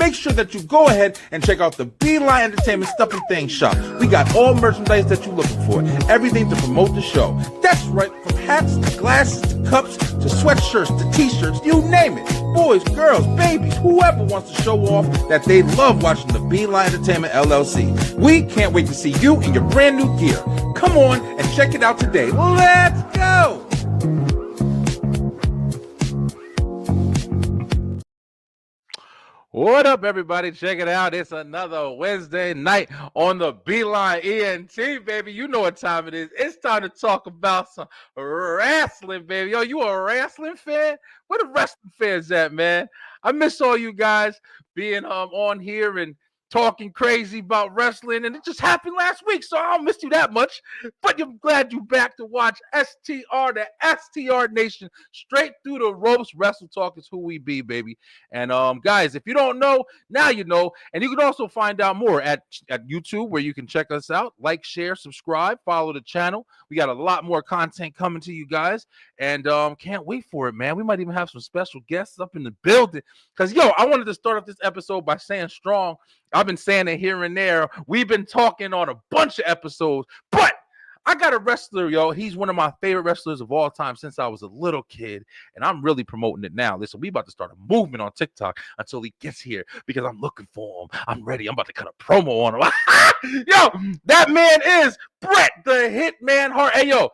make sure that you go ahead and check out the Beeline Entertainment Stuff and Things shop. We got all merchandise that you're looking for, everything to promote the show. That's right, from hats to glasses to cups to sweatshirts to t-shirts, you name it. Boys, girls, babies, whoever wants to show off that they love watching the Beeline Entertainment LLC. We can't wait to see you in your brand new gear. Come on and check it out today. Let's go! What up, everybody? Check it out. It's another Wednesday night on the Beeline ENT, baby. You know what time it is. It's time to talk about some wrestling, baby. Yo, you a wrestling fan? Where the wrestling fans at, man? I miss all you guys being on here and talking crazy about wrestling, and it just happened last week, so I don't miss you that much. But I'm glad you're back to watch STR, the STR Nation, straight through the ropes. Wrestle Talk is who we be, baby. And guys, if you don't know, now you know. And you can also find out more at YouTube, where you can check us out, like, share, subscribe, follow the channel. We got a lot more content coming to you guys, and can't wait for it, man. We might even have some special guests up in the building, because yo, I wanted to start off this episode by saying strong. I've been saying it here and there. We've been talking on a bunch of episodes, but I got a wrestler, yo. He's one of my favorite wrestlers of all time since I was a little kid, and I'm really promoting it now. Listen, we about to start a movement on TikTok until he gets here, because I'm looking for him. I'm ready. I'm about to cut a promo on him. Yo, that man is Bret the Hitman Hart. Hey, yo,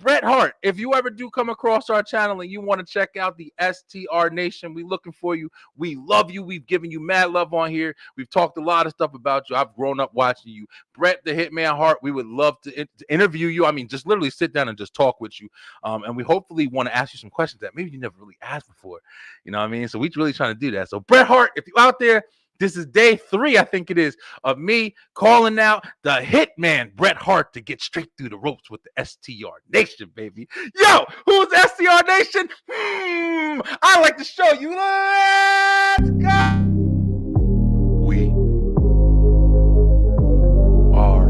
Bret Hart, if you ever do come across our channel and you want to check out the STR Nation, we looking for you. We love you. We've given you mad love on here. We've talked a lot of stuff about you. I've grown up watching you. Bret the Hitman Hart, we would love to interview you. I mean, just literally sit down and just talk with you. And we hopefully want to ask you some questions that maybe you never really asked before. You know what I mean? So we're really trying to do that. So Bret Hart, if you're out there, this is day 3, I think it is, of me calling out the Hitman, Bret Hart, to get straight through the ropes with the STR Nation, baby. Yo, who's STR Nation? I like to show you. Let's go. We are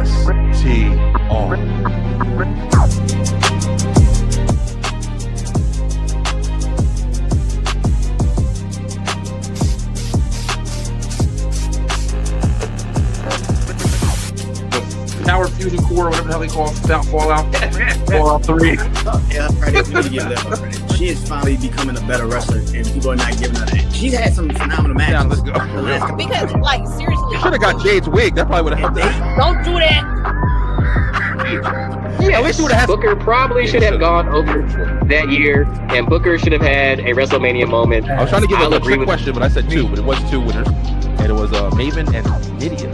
STR. Power Fusion Core, whatever the hell they call it, Fallout 3. Yeah, right. Give that. She is finally becoming a better wrestler, and people are not giving her that. She's had some phenomenal matches. Yeah, let's go. Because, like, seriously, You should have got Jade's wig. That probably would have helped out. don't do that. Yeah, at least you would have had. Booker probably should have gone over that year, and Booker should have had a WrestleMania moment. I was trying to give a trick question, but I said 2, but it was 2 winners, and it was Maven and Nydia.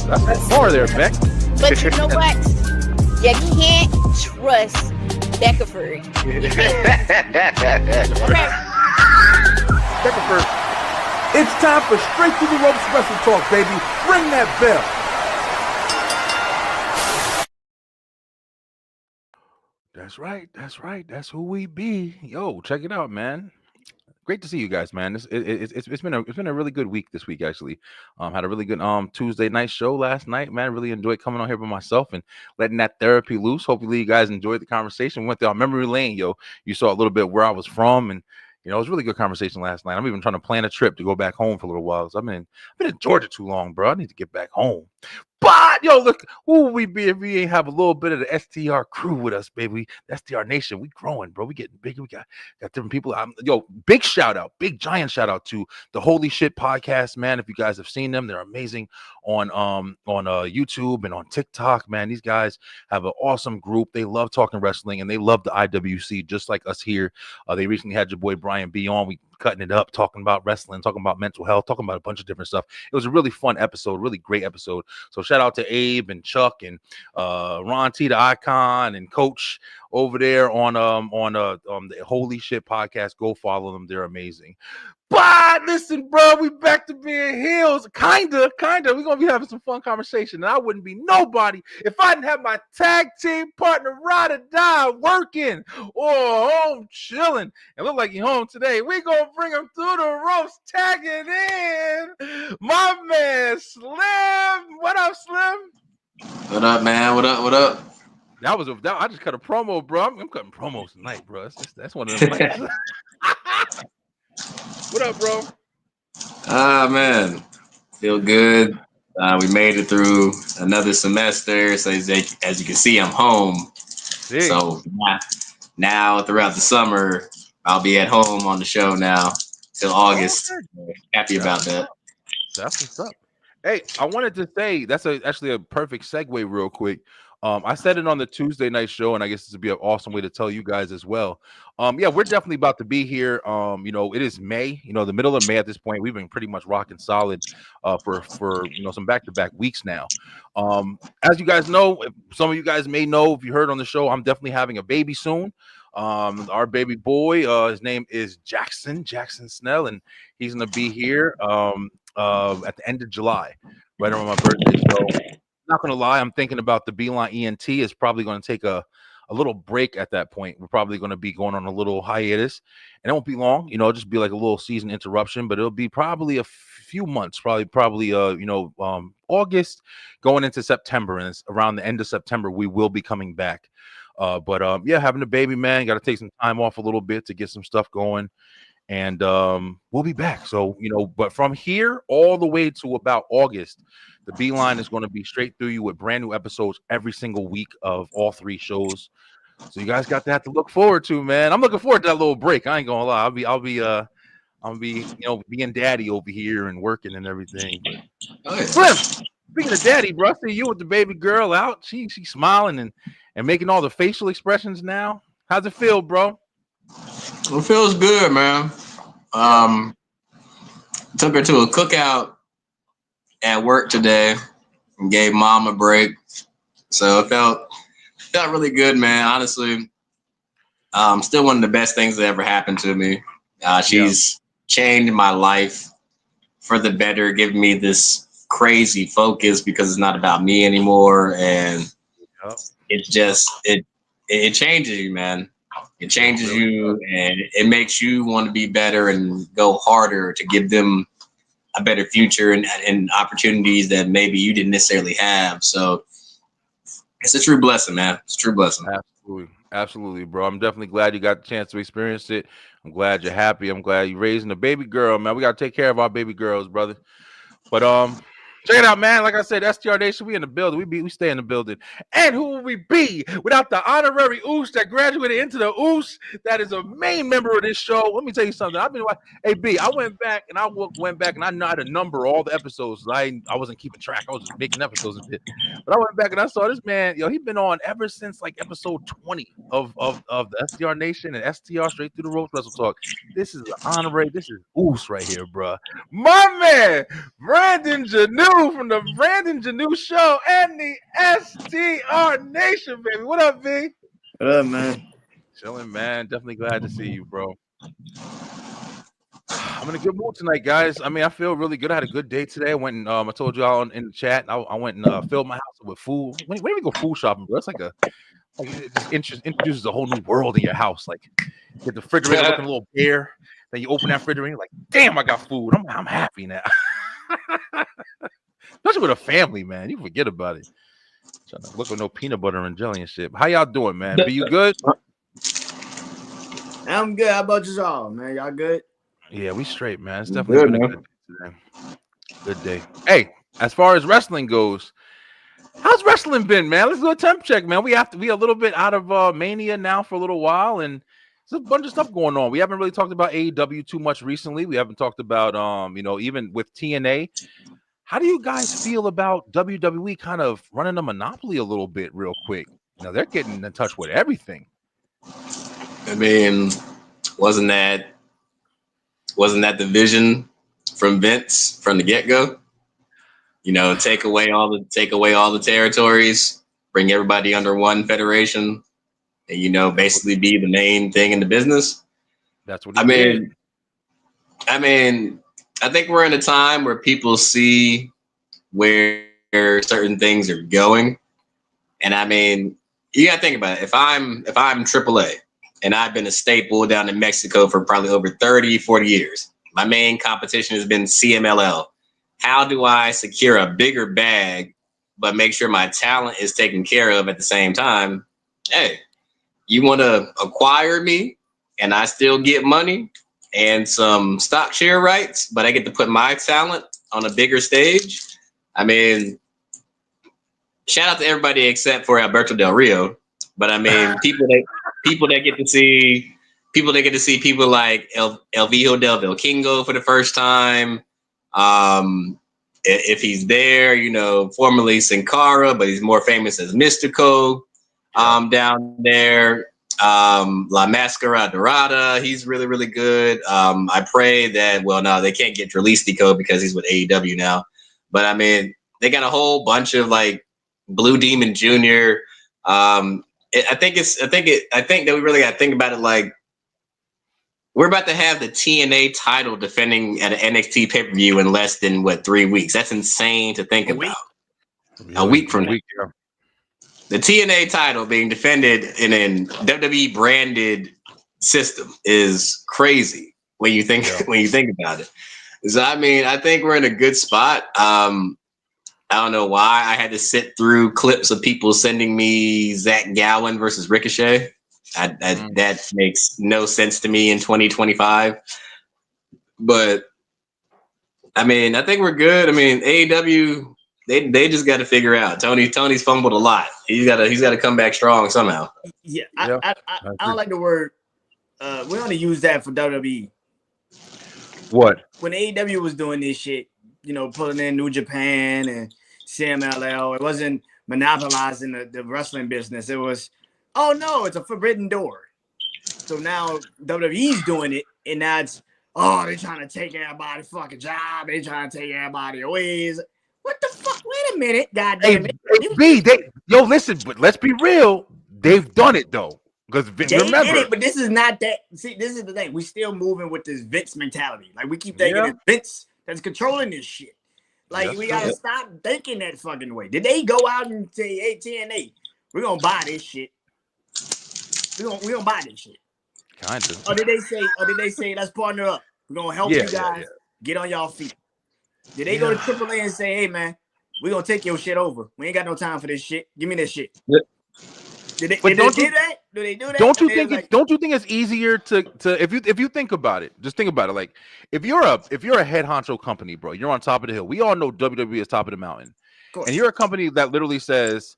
That's far there, Beck. But you know what? You can't trust Beckford. Beckford. It's time for Straight Through the Ropes Wrestle Talk, baby. Ring that bell. That's right. That's right. That's who we be. Yo, check it out, man. Great to see you guys, man. It's been a really good week this week, actually. Had a really good Tuesday night show last night, man. Really enjoyed coming on here by myself and letting that therapy loose. Hopefully you guys enjoyed the conversation. We went down memory lane, yo. You saw a little bit where I was from, and you know, it was a really good conversation last night. I'm even trying to plan a trip to go back home for a little while. I've been in Georgia too long, bro. I need to get back home. But yo, look, who would we be if we ain't have a little bit of the STR crew with us, baby? The STR Nation, we growing, bro. We getting bigger. We got different people. Yo, big shout out, big giant shout out to the Holy Shit podcast, man. If you guys have seen them, they're amazing on YouTube and on TikTok, man. These guys have an awesome group. They love talking wrestling and they love the IWC just like us here. They recently had your boy Brian B on. We cutting it up, talking about wrestling, talking about mental health, talking about a bunch of different stuff. It was a really fun episode, really great episode. So shout out to Abe and Chuck and Ron T, the Icon, and Coach over there on the Holy Shit podcast. Go follow them; they're amazing. But listen, bro, we back to being heels. Kinda. We're gonna be having some fun conversation. And I wouldn't be nobody if I didn't have my tag team partner, Ride or Die, working or home chilling. And look like you're home today. We gonna bring him through the ropes, tagging in my man Slim. What up, Slim? What up, man? What up? I just cut a promo, bro. I'm cutting promos tonight, bro. That's one of them nights. What up, bro? Man, feel good. We made it through another semester. So as you can see, I'm home. See, So now throughout the summer, I'll be at home on the show now till August. okay. Happy That's about what's that. up. That's what's up. Hey, I wanted to say that's actually a perfect segue, real quick. I said it on the Tuesday night show, and I guess this would be an awesome way to tell you guys as well. Yeah, we're definitely about to be here. It is May, the middle of May at this point. We've been pretty much rocking solid for some back-to-back weeks now. As you guys know, some of you guys may know if you heard on the show, I'm definitely having a baby soon. Our baby boy, his name is Jackson Snell, and he's gonna be here at the end of July, right around my birthday. So, not gonna lie, I'm thinking about the Beeline ENT is probably going to take a little break at that point. We're probably going to be going on a little hiatus, and it won't be long. It'll just be like a little season interruption, but it'll be probably a few months, probably August going into September, and it's around the end of September we will be coming back. But yeah, having a baby, man, got to take some time off a little bit to get some stuff going. And we'll be back. So, but from here all the way to about August, the Beeline is going to be straight through you with brand new episodes every single week of all 3 shows. So you guys got that to look forward to, man. I'm looking forward to that little break. I ain't gonna lie. I'll be being daddy over here and working and everything. But Slim, speaking of daddy, bro, I see you with the baby girl out. She's smiling and making all the facial expressions now. How's it feel, bro? It feels good, man. Took her to a cookout at work today and gave mom a break. So it felt really good, man. Honestly, still one of the best things that ever happened to me. She's changed my life for the better, giving me this crazy focus because it's not about me anymore. And it's just, it changes you, man. It changes you, and it makes you want to be better and go harder to give them a better future and opportunities that maybe you didn't necessarily have. So it's a true blessing, man. It's a true blessing. Absolutely, bro. I'm definitely glad you got the chance to experience it. I'm glad you're happy. I'm glad you're raising a baby girl, man. We got to take care of our baby girls, brother. But check it out, man. Like I said, STR Nation, we in the building. We stay in the building. And who will we be without the honorary Oos that graduated into the Oos that is a main member of this show? Let me tell you something. I've been hey B, I went back and I know how to number all the episodes. I wasn't keeping track. I was just making episodes and shit. But I went back and I saw this man, he's been on ever since like episode 20 of the STR Nation and STR Straight Through the Ropes Wrestle Talk. This is an honorary. This is Oos right here, bro. My man, Brandon Janu from the Brandon Janu Show and the STR Nation, baby. What up, B? What up, man? Chilling, man. Definitely glad to see you, bro. I'm in a good mood tonight, guys. I mean, I feel really good. I had a good day today. I went and I told you all in the chat. I went and filled my house with food. When do we go food shopping, bro? It's like it just introduces a whole new world in your house. Like, get the refrigerator looking a little bare. Then you open that refrigerator, you're like, damn, I got food. I'm happy now. Especially with a family, man. You forget about it. Trying to look with no peanut butter and jelly and shit. How y'all doing, man? Be you good? I'm good. How about y'all, man? Y'all good? Yeah, we straight, man. It's definitely been a good day today. Good day. Hey, as far as wrestling goes, how's wrestling been, man? Let's do a temp check, man. We have to be a little bit out of Mania now for a little while, and there's a bunch of stuff going on. We haven't really talked about AEW too much recently. We haven't talked about even with TNA. How do you guys feel about WWE kind of running a monopoly a little bit real quick? They're getting in touch with everything. I mean, wasn't that the vision from Vince from the get-go? Take away all the territories, bring everybody under one federation, and basically be the main thing in the business. That's what he did. I mean, I think we're in a time where people see where certain things are going. And I mean, you gotta think about it. If I'm AAA and I've been a staple down in Mexico for probably over 30, 40 years, my main competition has been CMLL. How do I secure a bigger bag, but make sure my talent is taken care of at the same time? Hey, you want to acquire me and I still get money? and some stock share rights, but I get to put my talent on a bigger stage. I mean, shout out to everybody except for Alberto Del Rio. But I mean, people that get to see people like El Viejo del Vikingo for the first time. If he's there, you know, formerly Sin Cara, but he's more famous as Mystico down there. La Mascara Dorada, he's really, really good. I pray that, well, no, they can't get Dralistico because he's with AEW now. But I mean, they got a whole bunch of like Blue Demon Jr. I think that we really got to think about it like we're about to have the TNA title defending at an NXT pay-per-view in less than 3 weeks. That's insane to think about. A week from now. The TNA title being defended in a WWE branded system is crazy when you think about it. So I mean, I think we're in a good spot. I don't know why I had to sit through clips of people sending me Zach Gowen versus Ricochet. That makes no sense to me in 2025. But I mean, I think we're good. I mean, AEW, they just got to figure out. Tony's fumbled a lot. He's got to come back strong somehow. Yeah, I don't like the word. We only use that for WWE. What? When AEW was doing this shit, you know, pulling in New Japan and CMLL, it wasn't monopolizing the wrestling business. It was, oh no, it's a forbidden door. So now WWE's doing it, and now it's, oh, they're trying to take everybody's fucking job. They're trying to take everybody away. What the fuck? Wait a minute, goddamn it. Listen, but let's be real. They've done it though. Because remember, did it, but this is not that. See, this is the thing. We still moving with this Vince mentality. Like we keep thinking it's Vince that's controlling this shit. Like we gotta stop thinking that fucking way. Did they go out and say, "Hey, TNA, we're gonna buy this shit. We gonna buy this shit." Kind of. Or did they say, "Let's partner up. We're gonna help you guys get on y'all feet"? Did they go to AAA and say, "Hey, man, we're gonna take your shit over. We ain't got no time for this shit. Give me this shit." Did they do that? Do they do that? Don't you think it's easier to if you think about it, just think about it. Like if you're a head honcho company, bro, you're on top of the hill. We all know WWE is top of the mountain, and you're a company that literally says,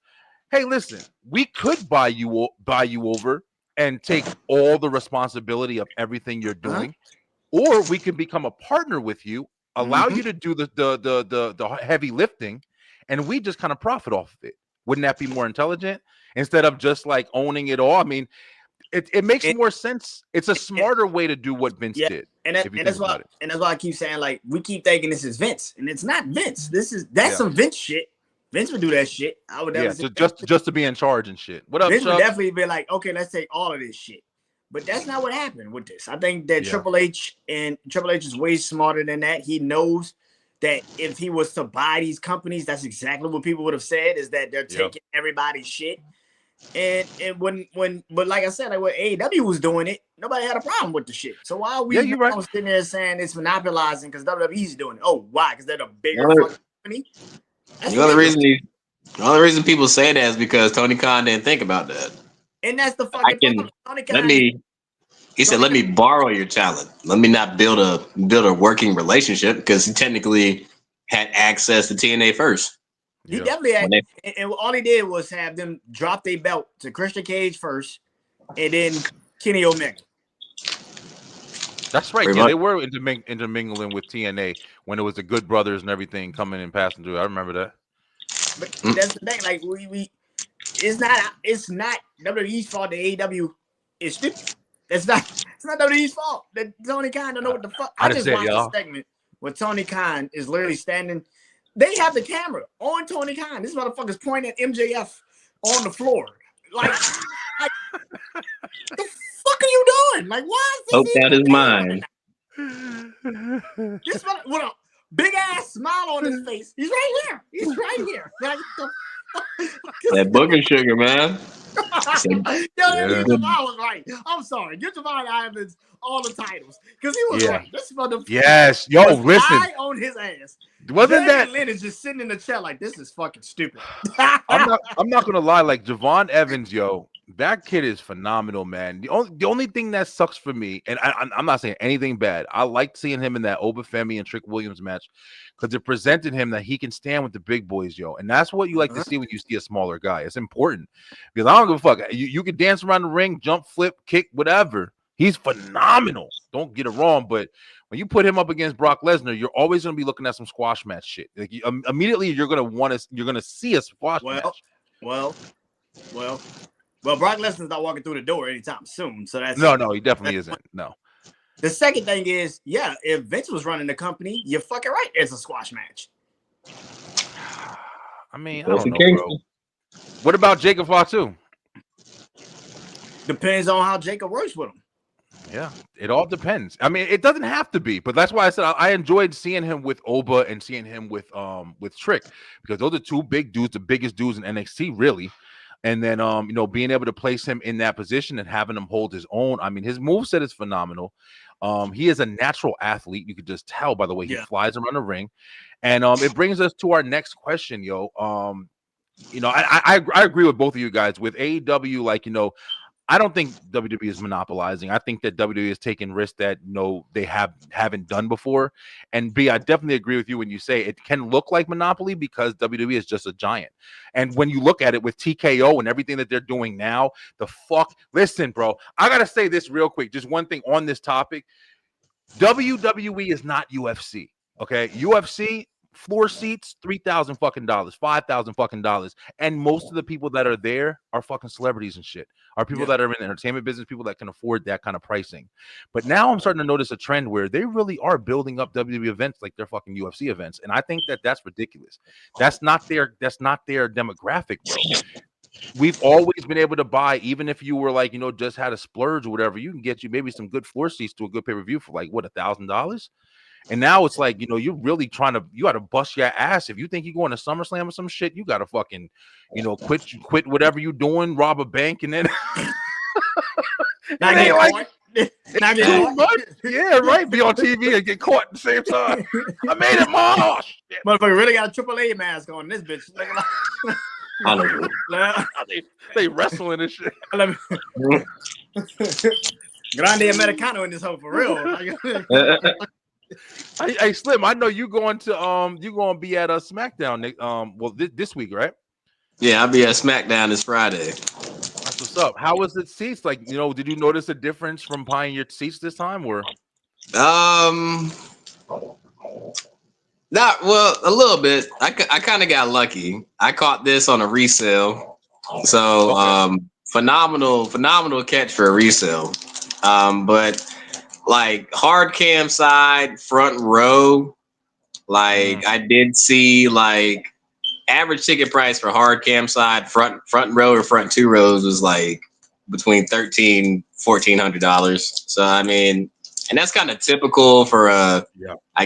"Hey, listen, we could buy you over and take all the responsibility of everything you're doing, or we can become a partner with you, allow you to do the heavy lifting, and we just kind of profit off of it." Wouldn't that be more intelligent instead of just like owning it all? I mean, it makes more sense. It's a smarter way to do what Vince did. And that's why I keep saying, like, we keep thinking this is Vince, and it's not Vince. That's some Vince shit. Vince would do that shit. I would never say just to be in charge and shit. What up, Vince Chuck? would definitely be like, okay, let's take all of this shit. But that's not what happened with this. I think that Triple H is way smarter than that. He knows that if he was to buy these companies, that's exactly what people would have said, is that they're taking everybody's shit. And but like I said, like when AEW was doing it, nobody had a problem with the shit. So why are we sitting there saying it's monopolizing because WWE's doing it? Oh, why? Because they're the bigger company. The only reason people say that is because Tony Khan didn't think about that. And that's the fucking Tony Khan. He said, "Let me borrow your talent. Let me not build a working relationship," because he technically had access to TNA first. He definitely had, and all he did was have them drop their belt to Christian Cage first, and then Kenny Omega. That's right. Yeah, they were intermingling with TNA when it was the Good Brothers and everything coming and passing through. I remember that. But that's the thing. Like it's not WWE's fault that AEW is stupid. It's not WWE's fault that Tony Khan don't know what the fuck. I just watched a segment where Tony Khan is literally standing. They have the camera on Tony Khan. This motherfucker's pointing at MJF on the floor. Like the fuck are you doing? Like, why is this? Hope that is mine. This one with a big ass smile on his face. He's right here. Like, that booger sugar, man. Javon was right. I'm sorry. Give Javon Ivins all the titles because he was right. This motherfucker. Yes, yo, listen. On his ass. Wasn't that Lynn is just sitting in the chair like this is fucking stupid. I'm not gonna lie. Like Javon Evans, yo, That kid is phenomenal, man. The only thing that sucks for me, and I'm not saying anything bad. I liked seeing him in that Obafemi and Trick Williams match because it presented him that he can stand with the big boys, yo. And that's what you like to see when you see a smaller guy. It's important because I don't give a fuck. You can dance around the ring, jump, flip, kick, whatever. He's phenomenal. Don't get it wrong, but when you put him up against Brock Lesnar, you're always going to be looking at some squash match shit. Like immediately, you're going to see a squash match. Well, Brock Lesnar's not walking through the door anytime soon. So that's no, he definitely isn't. No. The second thing is, yeah, if Vince was running the company, you're fucking right. It's a squash match. I mean, I don't know, bro. What about Jacob Fatu? Depends on how Jacob works with him. Yeah, it all depends. I mean, it doesn't have to be, but that's why I said I enjoyed seeing him with Oba and seeing him with Trick, because those are two big dudes, the biggest dudes in NXT, really. And then being able to place him in that position and having him hold his own. I mean, his moveset is phenomenal. He is a natural athlete. You could just tell by the way he flies around the ring. And it brings us to our next question, yo. I agree with both of you guys. With AEW, like, I don't think WWE is monopolizing. I think that WWE is taking risks that they haven't done before. And B, I definitely agree with you when you say it can look like monopoly because WWE is just a giant. And when you look at it with TKO and everything that they're doing now, listen, bro, I gotta say this real quick. Just one thing on this topic. WWE is not UFC. Okay, UFC. Floor seats, $3,000 fucking dollars, $5,000 fucking dollars, and most of the people that are there are fucking celebrities and shit. Are people that are in the entertainment business, people that can afford that kind of pricing. But now I'm starting to notice a trend where they really are building up WWE events like their fucking UFC events, and I think that that's ridiculous. That's not their demographic, bro. We've always been able to buy, even if you were like, just had a splurge or whatever, you can get you maybe some good floor seats to a good pay-per-view for like what, $1,000. And now it's like, you're really you got to bust your ass. If you think you're going to SummerSlam or some shit, you got to fucking, quit whatever you're doing, rob a bank, and then. Not get caught. Not get caught. Yeah, right. Be on TV and get caught at the same time. I made it, mom. Motherfucker really got a AAA mask on this bitch. They wrestling and shit. Grande Americano in this hole for real. Hey, Slim, I know you going to be at a SmackDown this week, right? Yeah, I'll be at SmackDown this Friday. That's what's up. How was the seats? Like, did you notice a difference from buying your seats this time, or? Not well, a little bit. I kind of got lucky. I caught this on a resale, so phenomenal catch for a resale. But like hard cam side, front row, like I did see like average ticket price for hard cam side, front row or front two rows was like between $1,300-$1,400. So I mean, and that's kind of typical for I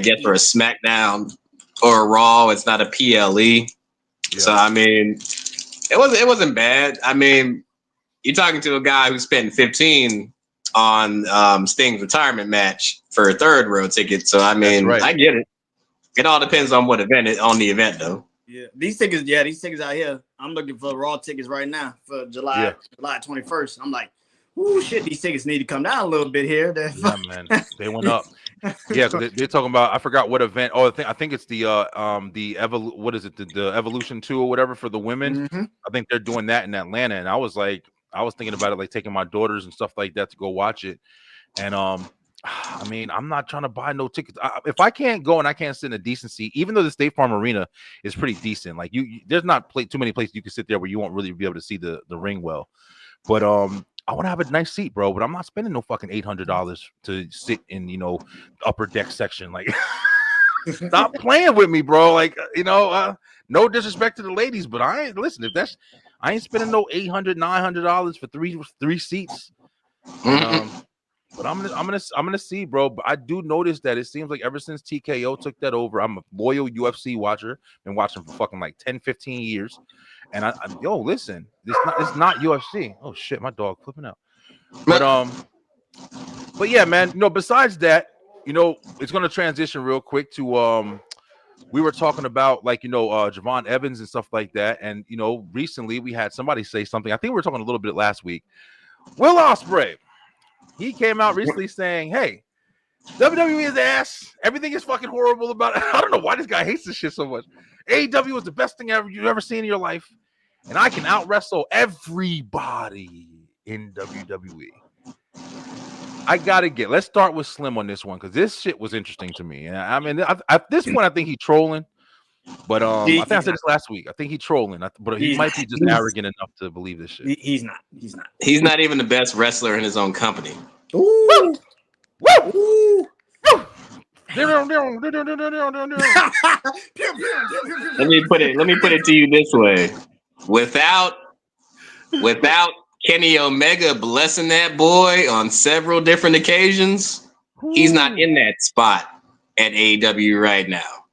guess for a SmackDown or a Raw. It's not a PLE. Yeah. So I mean, it wasn't bad. I mean, you're talking to a guy who spent $15 on Sting's retirement match for a third row ticket. So I mean, right. I get it. It all depends on what event on the event though. Yeah, these tickets out here. I'm looking for Raw tickets right now for July 21st. I'm like, ooh, shit, these tickets need to come down a little bit here. Yeah, man, they went up. Yeah, they're talking about. I forgot what event. Oh, I think it's the what is it? The Evolution 2 or whatever for the women. Mm-hmm. I think they're doing that in Atlanta, and I was thinking about it, like taking my daughters and stuff like that to go watch it. And I mean, I'm not trying to buy no tickets. If I can't go and I can't sit in a decent seat, even though the State Farm Arena is pretty decent, like there's not too many places you can sit there where you won't really be able to see the ring well. But I want to have a nice seat, bro. But I'm not spending no fucking $800 to sit in upper deck section. Like, stop playing with me, bro. Like, no disrespect to the ladies, but I ain't spending no $800-$900 for three seats. But I'm gonna see, bro. But I do notice that it seems like ever since TKO took that over, I'm a loyal UFC watcher. Been watching for fucking like 10-15 years. And listen, it's not UFC. Oh shit, my dog flipping out. But yeah, man. Besides that, it's gonna transition real quick to we were talking about like Javon Evans and stuff like that, and recently we had somebody say something. I think we were talking a little bit last week. Will Ospreay, he came out recently saying, "Hey, WWE is ass. Everything is fucking horrible about it." I don't know why this guy hates this shit so much. AEW is the best thing you've ever seen in your life, and I can out wrestle everybody in WWE. Let's start with Slim on this one because this shit was interesting to me. And I mean, at this point, I think he's trolling. But I think I said this last week. I think he's trolling, but he might be just arrogant enough to believe this shit. He's not. He's not even the best wrestler in his own company. Ooh. Woo! Woo! Let me put it to you this way: without Kenny Omega blessing that boy on several different occasions, he's not in that spot at AEW right now.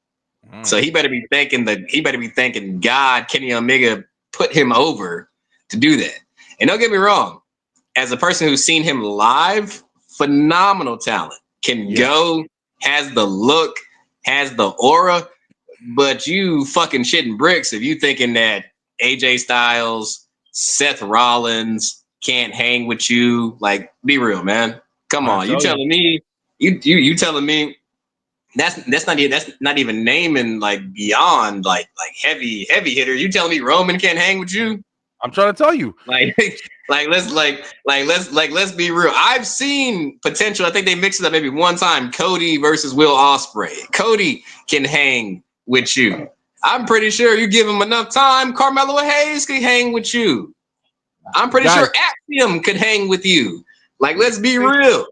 So he better be thanking God Kenny Omega put him over to do that. And don't get me wrong, as a person who's seen him live, phenomenal talent. Can go, has the look, has the aura, but you fucking shitting bricks if you thinking that AJ Styles, Seth Rollins can't hang with you. Like, be real, man. Come on. You telling me that's not even naming like beyond like heavy hitters. You telling me Roman can't hang with you? I'm trying to tell you. Let's be real. I've seen potential. I think they mixed it up maybe one time. Cody versus Will Ospreay. Cody can hang with you. I'm pretty sure you give him enough time. Carmelo Hayes can hang with you. I'm pretty sure Axiom could hang with you. Like, let's be real.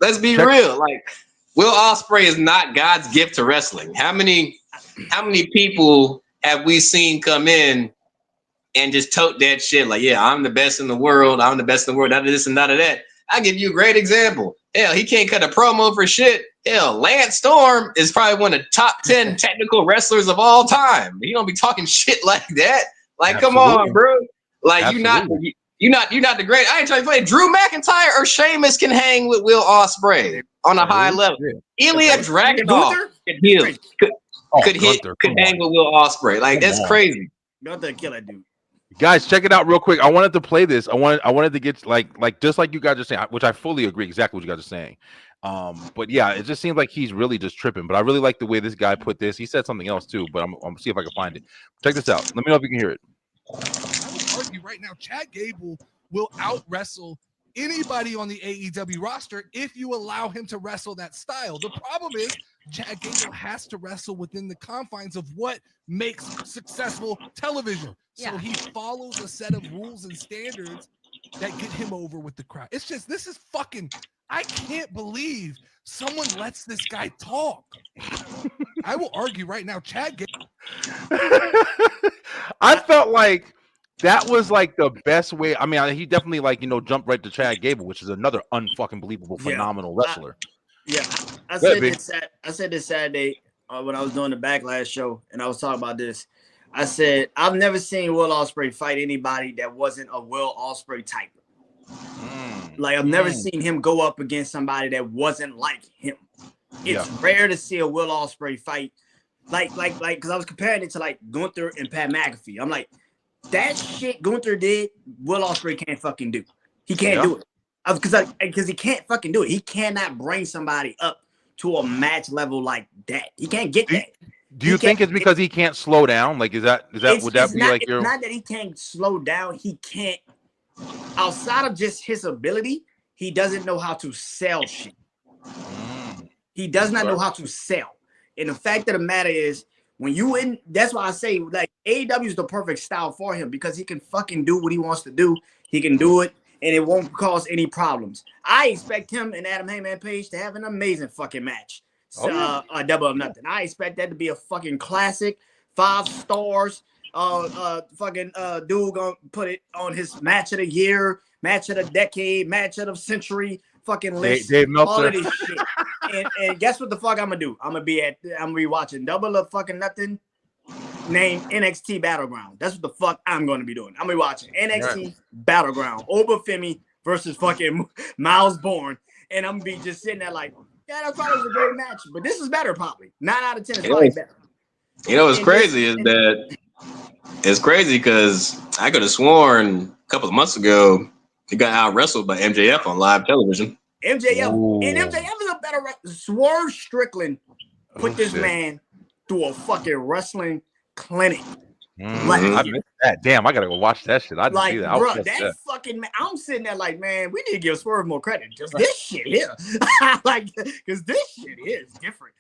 Let's be real. Like, Will Ospreay is not God's gift to wrestling. How many people have we seen come in and just tote that shit? Like, yeah, I'm the best in the world. I'm the best in the world. None of this and none of that. I'll give you a great example. Hell, he can't cut a promo for shit. Hell, Lance Storm is probably one of the top 10 technical wrestlers of all time. You don't be talking shit like that. Like, Come on, bro. Like, you're not the great. I ain't trying to play. Drew McIntyre or Sheamus can hang with Will Ospreay on a high level. Ilya Dragunov could hang with Will Ospreay. Like, that's crazy. Gunther killer dude. Guys, check it out real quick. I wanted to play this. I wanted to get like just like you guys are saying, which I fully agree exactly what you guys are saying. But yeah, it just seems like he's really just tripping. But I really like the way this guy put this. He said something else too, but I'm gonna see if I can find it. Check this out. Let me know if you can hear it. I would argue right now, Chad Gable will out wrestle anybody on the AEW roster if you allow him to wrestle that style. The problem is Chad Gable has to wrestle within the confines of what makes successful television. So he follows a set of rules and standards that get him over with the crowd. It's just, this is fucking, I can't believe someone lets this guy talk. I will argue right now, Chad Gable. I felt like that was like the best way. I mean, he definitely jumped right to Chad Gable, which is another unfucking believable, phenomenal wrestler. I said this Saturday when I was doing the Backlash show, and I was talking about this. I said, I've never seen Will Ospreay fight anybody that wasn't a Will Ospreay type. Like, I've never seen him go up against somebody that wasn't like him. It's rare to see a Will Ospreay fight. Like, because I was comparing it to like Gunther and Pat McAfee. I'm like, that shit Gunther did, Will Ospreay can't fucking do. He can't do it. Because he can't fucking do it. He cannot bring somebody up to a match level like that. He can't get that. Do you think it's because he can't slow down? Like, would that be like your? It's not that he can't slow down. He can't. Outside of just his ability, he doesn't know how to sell shit. He does not know how to sell. And the fact of the matter is, when you in, that's why I say like AEW is the perfect style for him because he can fucking do what he wants to do. He can do it, and it won't cause any problems. I expect him and Adam Heyman Page to have an amazing fucking match. Double or Nothing. I expect that to be a fucking classic, 5 stars. Dude gonna put it on his match of the year, match of the decade, match of the century fucking list. Dave all of this shit. And guess what the fuck I'm gonna do? I'm gonna be watching Double or fucking Nothing named NXT Battleground. That's what the fuck I'm gonna be doing. I'm gonna be watching NXT Battleground. Obafemi versus fucking Miles Bourne. And I'm gonna be just sitting there like, yeah, that probably was a great match, but this is better probably. 9 out of 10 is probably better. You know what's crazy is that it's crazy because I could have sworn a couple of months ago he got out wrestled by MJF on live television. MJF and MJF is a better Swerve Strickland put this man through a fucking wrestling clinic. I missed that. Damn, I gotta go watch that shit. I didn't see that. Bro, that fucking man, I'm sitting there like, man, we need to give Swerve more credit. Just this shit here, like, because this shit is different.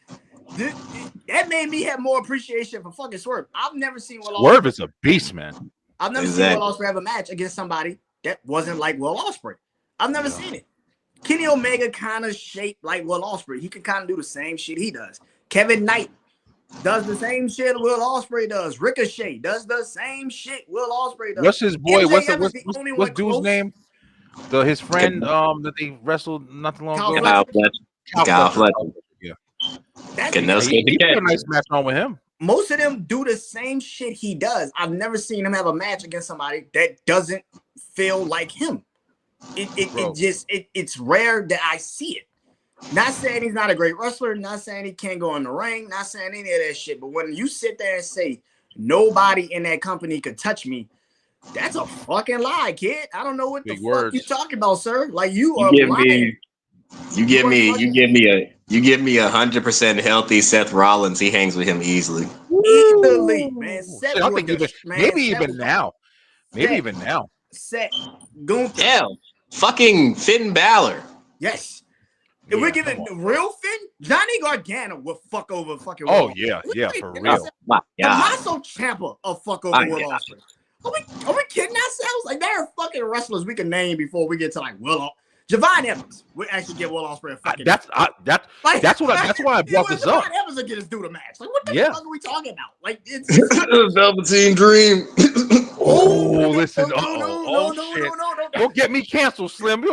That made me have more appreciation for fucking Swerve. I've never seen Swerve is a beast, man. I've never seen Will Ospreay have a match against somebody that wasn't like Will Ospreay. I've never seen it. Kenny Omega kind of shaped like Will Ospreay. He can kind of do the same shit he does. Kevin Knight does the same shit Will Ospreay does. Ricochet does the same shit Will Ospreay does. What's his boy? What's dude's name? His friend that they wrestled not too long ago. Kyle Fletcher. Yeah. He had a nice match on with him. Most of them do the same shit he does. I've never seen him have a match against somebody that doesn't feel like him. It's rare that I see it. Not saying he's not a great wrestler, not saying he can't go in the ring, not saying any of that shit. But when you sit there and say nobody in that company could touch me, that's a fucking lie, kid. I don't know what the fuck you talking about, sir. Like you are lying. You give me 100% healthy Seth Rollins. He hangs with him easily. Easily, man. Seth I think maybe even now. Seth Gunther. Hell, fucking Finn Balor. Yes. If we're giving the real Finn, Johnny Gargano will fuck over fucking. Oh yeah, for real. Tommaso Ciampa will fuck over Will Ospreay. Are we kidding ourselves? Like there are fucking wrestlers we can name before we get to like Javon Evans. We actually get Will Ospreay a fucking. That's why I brought this up. Javon Evans will get us through the match. Like what the fuck are we talking about? Like it's Velveteen Dream. Listen. No. Don't get me canceled, Slim. We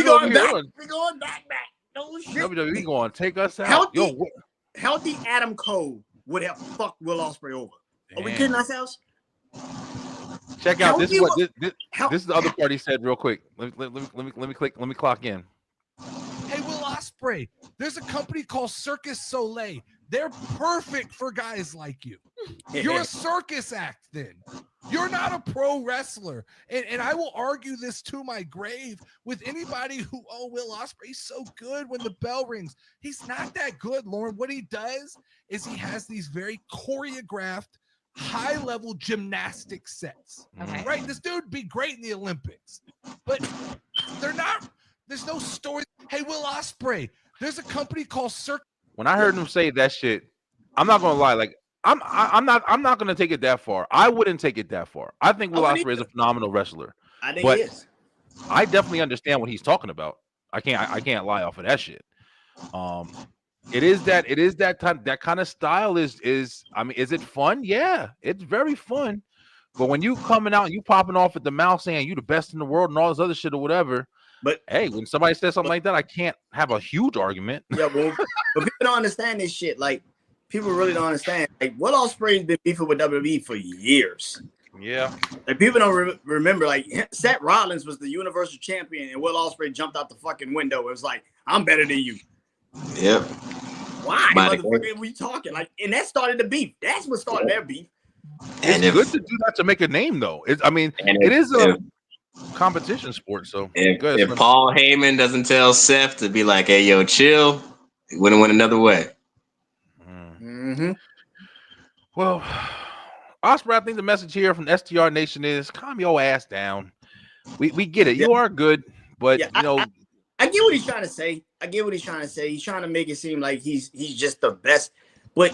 going back. No shit. WWE going to take us out. Healthy Adam Cole would have fucked Will Ospreay over. Are we kidding ourselves? Check out this is the other part he said real quick. Let me clock in. Hey, Will Ospreay, there's a company called Circus Soleil. They're perfect for guys like you. You're a circus act then. You're not a pro wrestler. And I will argue this to my grave with anybody who, Will Ospreay's so good when the bell rings. He's not that good, Lauren. What he does is he has these very choreographed, high-level gymnastic sets. Okay. Right? This dude would be great in the Olympics. But they're not. There's no story. Hey, Will Ospreay, there's a company called Circus. When I heard him say that shit, I'm not gonna lie. Like I'm not gonna take it that far. I wouldn't take it that far. I think Will Ospreay is a phenomenal wrestler. I think he is. I definitely understand what he's talking about. I can't lie off of that shit. It is that kind of style is it fun? Yeah, it's very fun. But when you coming out and you popping off at the mouth saying you the best in the world and all this other shit or whatever. But hey, when somebody says something like that, I can't have a huge argument. Yeah, well, but people don't understand this shit. Like, people really don't understand. Like, Will Ospreay's been beefing with WWE for years. Yeah. Like, people don't remember. Like, Seth Rollins was the Universal Champion, and Will Ospreay jumped out the fucking window. It was like, I'm better than you. Yep. Why, motherfucker? We talking like, and that started the beef. That's what started their beef. And it's good to do that to make a name, though. It is a competition sport. So if Paul Heyman doesn't tell Seth to be like, "Hey, yo, chill," he wouldn't win another way. Mm-hmm. Well, Ospreay, I think the message here from STR Nation is calm your ass down. We get it. You are good, but I get what he's trying to say. He's trying to make it seem like he's just the best. But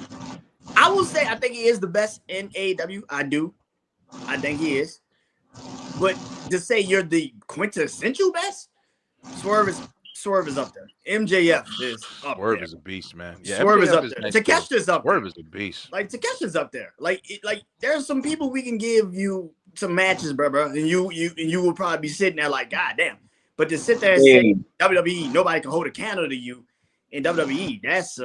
I will say I think he is the best in AEW. I do. I think he is. But to say you're the quintessential best, Swerve is up there. MJF is up there. Swerve is a beast, man. Yeah, Swerve is up there. Takesha's up there. Swerve is a beast. Like Takesha's up there. Like there's some people we can give you some matches, bro, and you will probably be sitting there like, God damn. But to sit there and say WWE, nobody can hold a candle to you in WWE, that's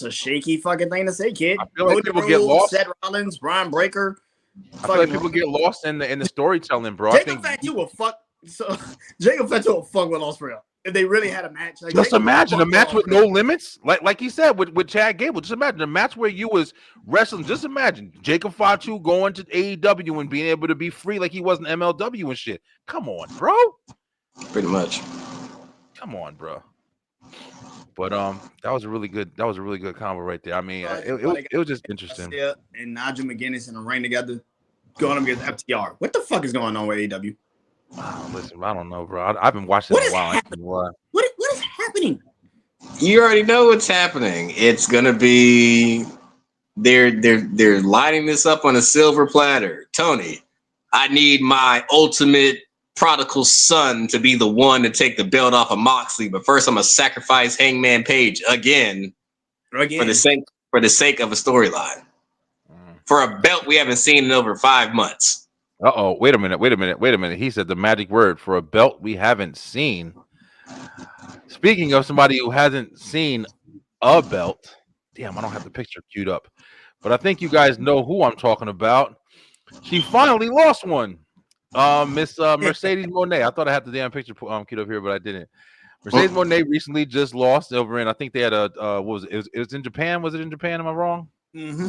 a shaky fucking thing to say, kid. I feel like people get lost. Seth Rollins, Brian Breaker. I feel like people get lost in the storytelling, bro. Jacob Fatu will fuck. So Jacob Fatu will fuck with Ospreay. if they really had a match. Like, just imagine a match with no limits, like he said with Chad Gable. Just imagine a match where you was wrestling. Just imagine Jacob Fatu going to AEW and being able to be free like he was in MLW and shit. Come on, bro. Pretty much. Come on, bro. But that was a really good combo right there. I mean, it was just interesting. And Nigel McGuinness in a ring together, going up against FTR. What the fuck is going on with AEW? Listen, I don't know, bro. I've been watching it a while. What is happening? You already know what's happening. It's gonna be they're lighting this up on a silver platter. Tony, I need my ultimate prodigal son to be the one to take the belt off of Moxley, but first I'm gonna sacrifice Hangman Page again. For the sake of a storyline. For a belt we haven't seen in over 5 months. Uh-oh, wait a minute. He said the magic word for a belt we haven't seen. Speaking of somebody who hasn't seen a belt, damn, I don't have the picture queued up, but I think you guys know who I'm talking about. She finally lost one. Miss Mercedes Moné. I thought I had the damn picture queued up here, but I didn't. Mercedes Moné recently just lost over in, I think they had a what was it? It was in Japan. Was it in Japan? Am I wrong? Mm-hmm.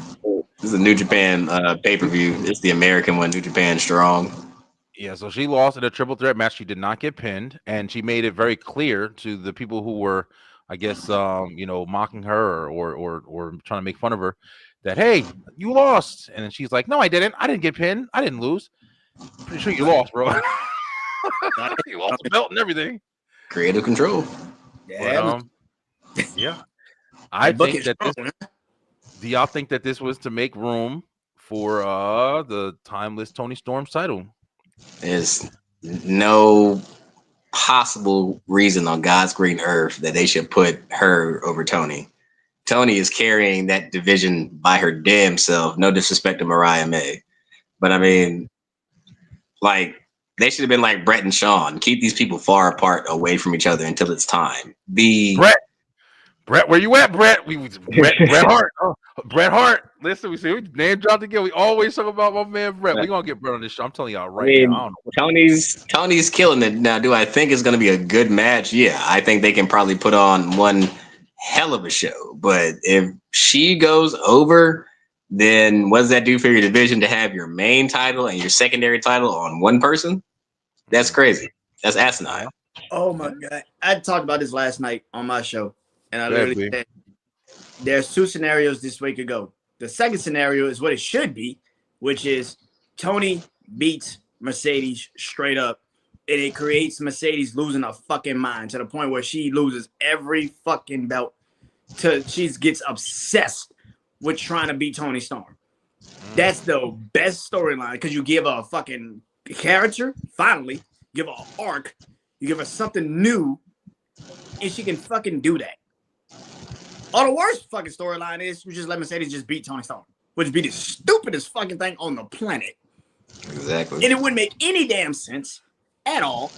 This is a New Japan pay-per-view. It's the American one, New Japan Strong. Yeah, so she lost in a triple threat match. She did not get pinned, and she made it very clear to the people who were, I guess, mocking her or trying to make fun of her, that hey, you lost. And then she's like, no, I didn't. I didn't get pinned. I didn't lose. Pretty sure you lost, bro. You lost the belt and everything. Creative control. Yeah. But, yeah. I think that do y'all think that this was to make room for the timeless Tony Storm's title? There's no possible reason on God's green earth that they should put her over Tony. Tony is carrying that division by her damn self. No disrespect to Mariah May, but I mean, like, they should have been like Brett and Sean. Keep these people far apart, away from each other until it's time. Brett, where you at, Brett? Bret Hart. Oh, Bret Hart. Listen, we name dropped again. We always talk about my man Brett. We're gonna get Brett on this show. I'm telling y'all right now. I don't know. Tony's killing it. Now, do I think it's gonna be a good match? Yeah, I think they can probably put on one hell of a show. But if she goes over, then what does that do for your division to have your main title and your secondary title on one person? That's crazy. That's asinine. Oh my God. I talked about this last night on my show. And I literally said, there's 2 scenarios this way could go. The second scenario is what it should be, which is Tony beats Mercedes straight up. And it creates Mercedes losing her fucking mind to the point where she loses every fucking belt. She gets obsessed with trying to beat Tony Storm. That's the best storyline because you give her a fucking character, finally, give her an arc, you give her something new, and she can fucking do that. Or the worst fucking storyline is you just let Mercedes just beat Tony Storm, which would be the stupidest fucking thing on the planet. Exactly. And it wouldn't make any damn sense at all.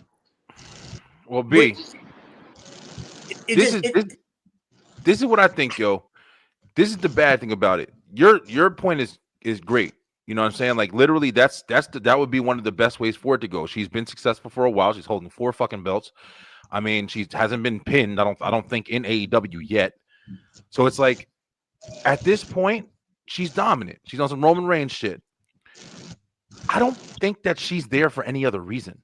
Well, B, this is what I think, yo. This is the bad thing about it. Your point is great. You know what I'm saying? Like, literally, that would be one of the best ways for it to go. She's been successful for a while. She's holding 4 fucking belts. I mean, she hasn't been pinned. I don't think in AEW yet. So it's like, at this point, she's dominant. She's on some Roman Reigns shit. I don't think that she's there for any other reason.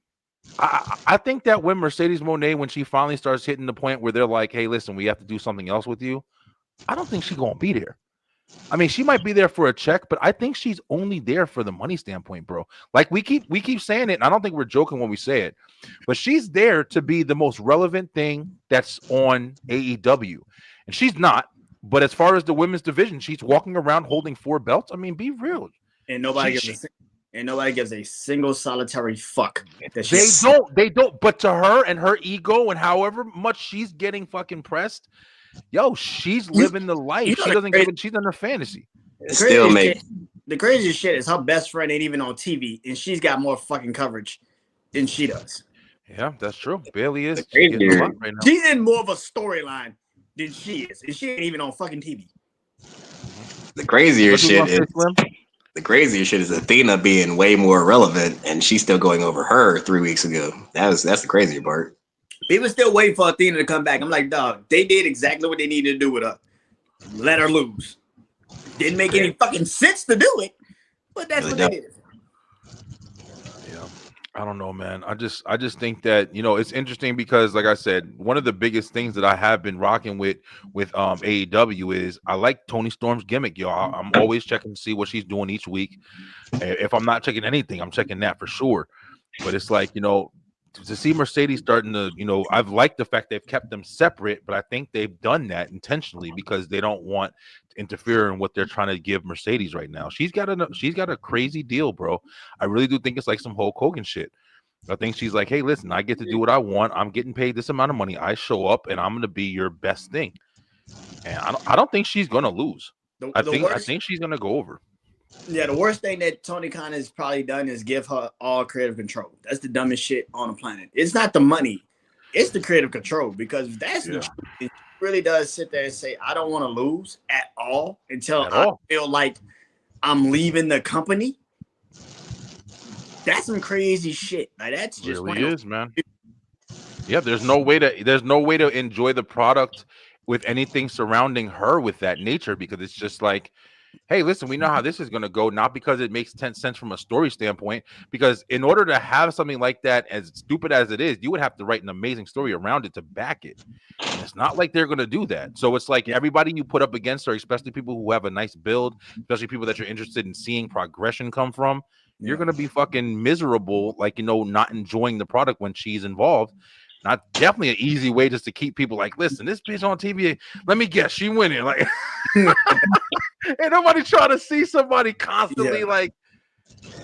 I think that when Mercedes Moné, when she finally starts hitting the point where they're like, hey, listen, we have to do something else with you, I don't think she's gonna be there. I mean, she might be there for a check, but I think she's only there for the money standpoint, bro. Like, we keep saying it, and I don't think we're joking when we say it, but she's there to be the most relevant thing that's on AEW. And she's not, but as far as the women's division, she's walking around holding 4 belts. I mean, be real. And nobody gives a single solitary fuck. They don't. But to her and her ego and however much she's getting fucking pressed, yo, she's living the life. She doesn't give it. She's in her fantasy. The craziest shit is her best friend ain't even on TV, and she's got more fucking coverage than she does. Yeah, that's true. Bailey is. She's right now. She's in more of a storyline than she is, and she ain't even on fucking TV. The crazier shit is Athena being way more relevant, and she's still going over her 3 weeks ago. That's the crazier part. People still waiting for Athena to come back. I'm like, dog, they did exactly what they needed to do with her. Let her lose. Didn't make any fucking sense to do it, but that's what they did. Yeah, I don't know, man. I just think that, you know, it's interesting because, like I said, one of the biggest things that I have been rocking with AEW is I like Toni Storm's gimmick, yo. I'm always checking to see what she's doing each week. If I'm not checking anything, I'm checking that for sure. But it's like, you know, to see Mercedes starting to, you know, I've liked the fact they've kept them separate, but I think they've done that intentionally because they don't want to interfere in what they're trying to give Mercedes right now. She's got a crazy deal, bro. I really do think it's like some Hulk Hogan shit. I think she's like, hey, listen, I get to do what I want. I'm getting paid this amount of money. I show up and I'm going to be your best thing. And I don't think she's going to lose. I think she's going to go over. Yeah, the worst thing that Tony Khan has probably done is give her all creative control. That's the dumbest shit on the planet. It's not the money, it's the creative control, because that's the truth. It really does sit there and say, I don't want to lose at all until I feel like I'm leaving the company. That's some crazy shit. Like, that's just really is, man. Yeah, there's no way to enjoy the product with anything surrounding her with that nature, because it's just like, hey, listen, we know how this is going to go, not because it makes sense from a story standpoint, because in order to have something like that, as stupid as it is, you would have to write an amazing story around it to back it. And it's not like they're going to do that. So it's like everybody you put up against her, especially people who have a nice build, especially people that you're interested in seeing progression come from, you're going to be fucking miserable, like, you know, not enjoying the product when she's involved. Not definitely an easy way just to keep people like, listen, this bitch on TV, let me guess, she winning. Like, ain't nobody trying to see somebody constantly like,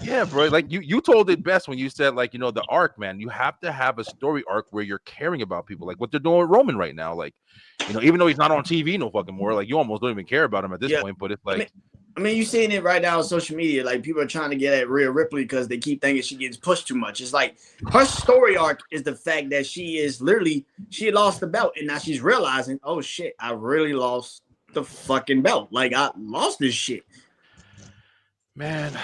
yeah, bro. Like you told it best when you said, like, you know, the arc, man. You have to have a story arc where you're caring about people, like what they're doing with Roman right now. Like, you know, even though he's not on TV no fucking more, like you almost don't even care about him at this point. But it's like, I mean, you're seeing it right now on social media. Like, people are trying to get at Rhea Ripley because they keep thinking she gets pushed too much. It's like her story arc is the fact that she lost the belt, and now she's realizing, oh shit, I really lost the fucking belt. Like, I lost this shit. Man,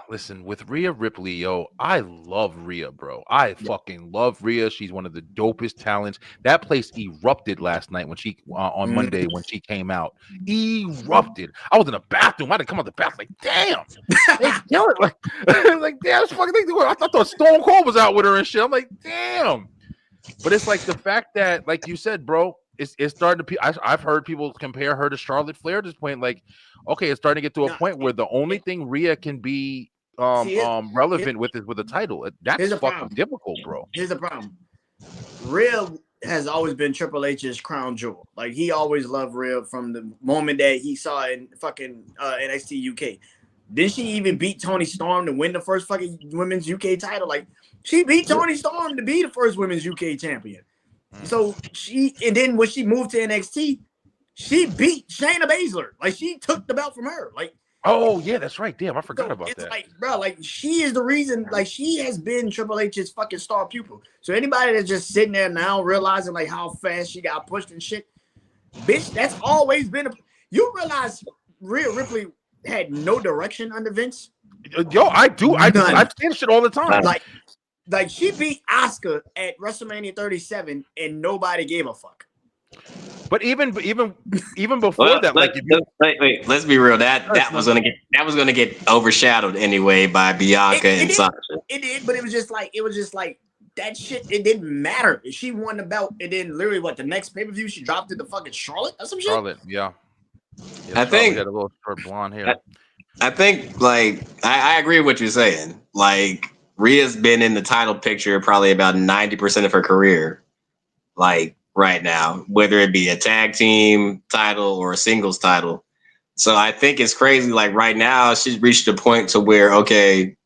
listen, with Rhea Ripley, yo, I love Rhea, bro. I fucking love Rhea. She's one of the dopest talents. That place erupted last night when she on Monday when she came out. Erupted. I was in the bathroom. I didn't come out the bathroom. Like, damn, they kill it. Like damn, this fucking thing. I thought Stone Cold was out with her and shit. I'm like, damn. But it's like the fact that, like you said, bro, it's starting to. I've heard people compare her to Charlotte Flair at this point. Like, okay, it's starting to get to a point where the only thing Rhea can be relevant with is with a title. That's fucking difficult, bro. Here's the problem. Rhea has always been Triple H's crown jewel. Like, he always loved Rhea from the moment that he saw in fucking NXT UK. Didn't she even beat Toni Storm to win the first fucking women's UK title? Like, she beat Toni Storm to be the first women's UK champion. So and then when she moved to NXT, she beat Shayna Baszler. Like, she took the belt from her. Like, oh yeah, that's right. Damn, I forgot about that. Like, bro, like, she is the reason. Like, she has been Triple H's fucking star pupil. So anybody that's just sitting there now realizing like how fast she got pushed and shit, bitch, that's always been you realize Rhea Ripley had no direction under Vince? Yo, I do. I say this shit all the time. Like she beat Asuka at WrestleMania 37 and nobody gave a fuck. But even before that, like, wait, let's be real. That was gonna get overshadowed anyway by Bianca and Sasha. It did, but it was just like that shit. It didn't matter. She won the belt, and then literally the next pay-per-view she dropped it to fucking Charlotte or some shit. Charlotte, yeah. I think had a little short blonde hair. I think, like, I agree with what you're saying. Like, Rhea's been in the title picture probably about 90% of her career, like, right now, whether it be a tag team title or a singles title. So I think it's crazy. Like, right now, she's reached a point to where, okay,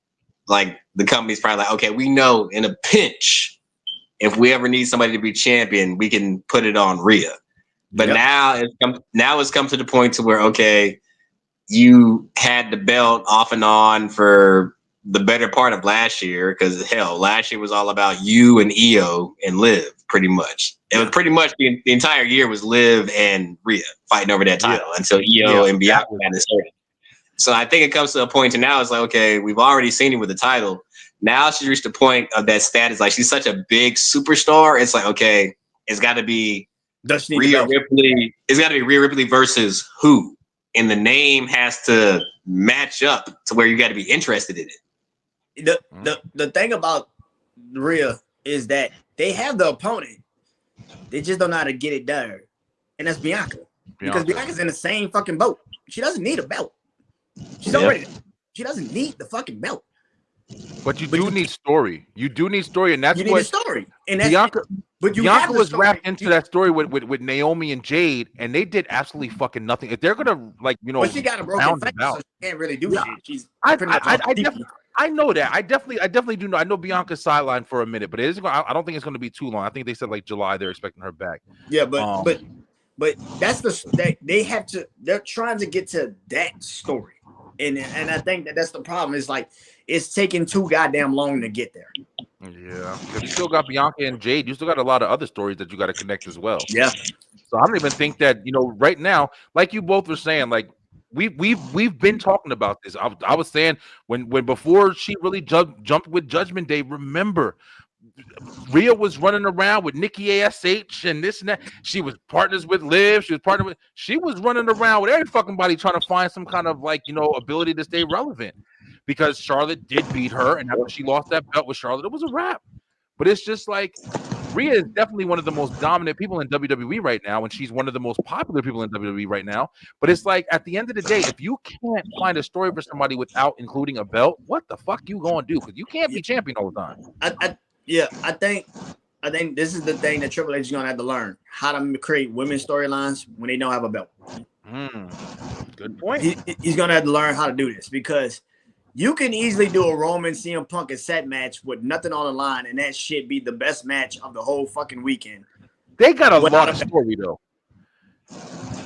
like, the company's probably like, okay, we know in a pinch, if we ever need somebody to be champion, we can put it on Rhea. But now it's come to the point to where, okay, you had the belt off and on for the better part of last year, because hell, last year was all about you and Io and Liv, pretty much. It was pretty much the entire year was Liv and Rhea fighting over that title until Io and Bianca got inserted. So I think it comes to a point to now it's like, okay, we've already seen it with the title. Now she's reached the point of that status. Like she's such a big superstar. It's like, okay, it's got to be Rhea Ripley. It's got to be Rhea Ripley versus who? And the name has to match up to where you got to be interested in it. The thing about Rhea is that they have the opponent. They just don't know how to get it done. And that's Bianca. Because Bianca's in the same fucking boat. She doesn't need a belt. She's already. She doesn't need the fucking belt. But you do need story. You do need story, and that's you need what a story. And that's, Bianca. But Bianca was wrapped into that story with Naomi and Jade, and they did absolutely fucking nothing. If they're gonna but she got a broken face, so she can't really do shit. She's I know that. I definitely do know. I know Bianca's sidelined for a minute, but it isn't. I don't think it's going to be too long. I think they said like July. They're expecting her back. Yeah, but that's they have to. They're trying to get to that story, and I think that's the problem. Is like it's taking too goddamn long to get there. Yeah, because you still got Bianca and Jade. You still got a lot of other stories that you got to connect as well. Yeah. So I don't even think that right now, like you both were saying, like. We've been talking about this. I was saying when before she really jumped with Judgment Day. Remember, Rhea was running around with Nikki ASH and this and that. She was partners with Liv. She was running around with every fucking body trying to find some kind of ability to stay relevant. Because Charlotte did beat her, and after she lost that belt with Charlotte, it was a wrap. But it's just like Rhea is definitely one of the most dominant people in WWE right now, and she's one of the most popular people in WWE right now. But it's like at the end of the day, if you can't find a story for somebody without including a belt, what the fuck you gonna do? Because you can't be champion all the time. I think this is the thing that Triple H is gonna have to learn: how to create women's storylines when they don't have a belt. Good point. He's gonna have to learn how to do this because you can easily do a Roman CM Punk and set match with nothing on the line, and that shit be the best match of the whole fucking weekend. They got a lot of story though.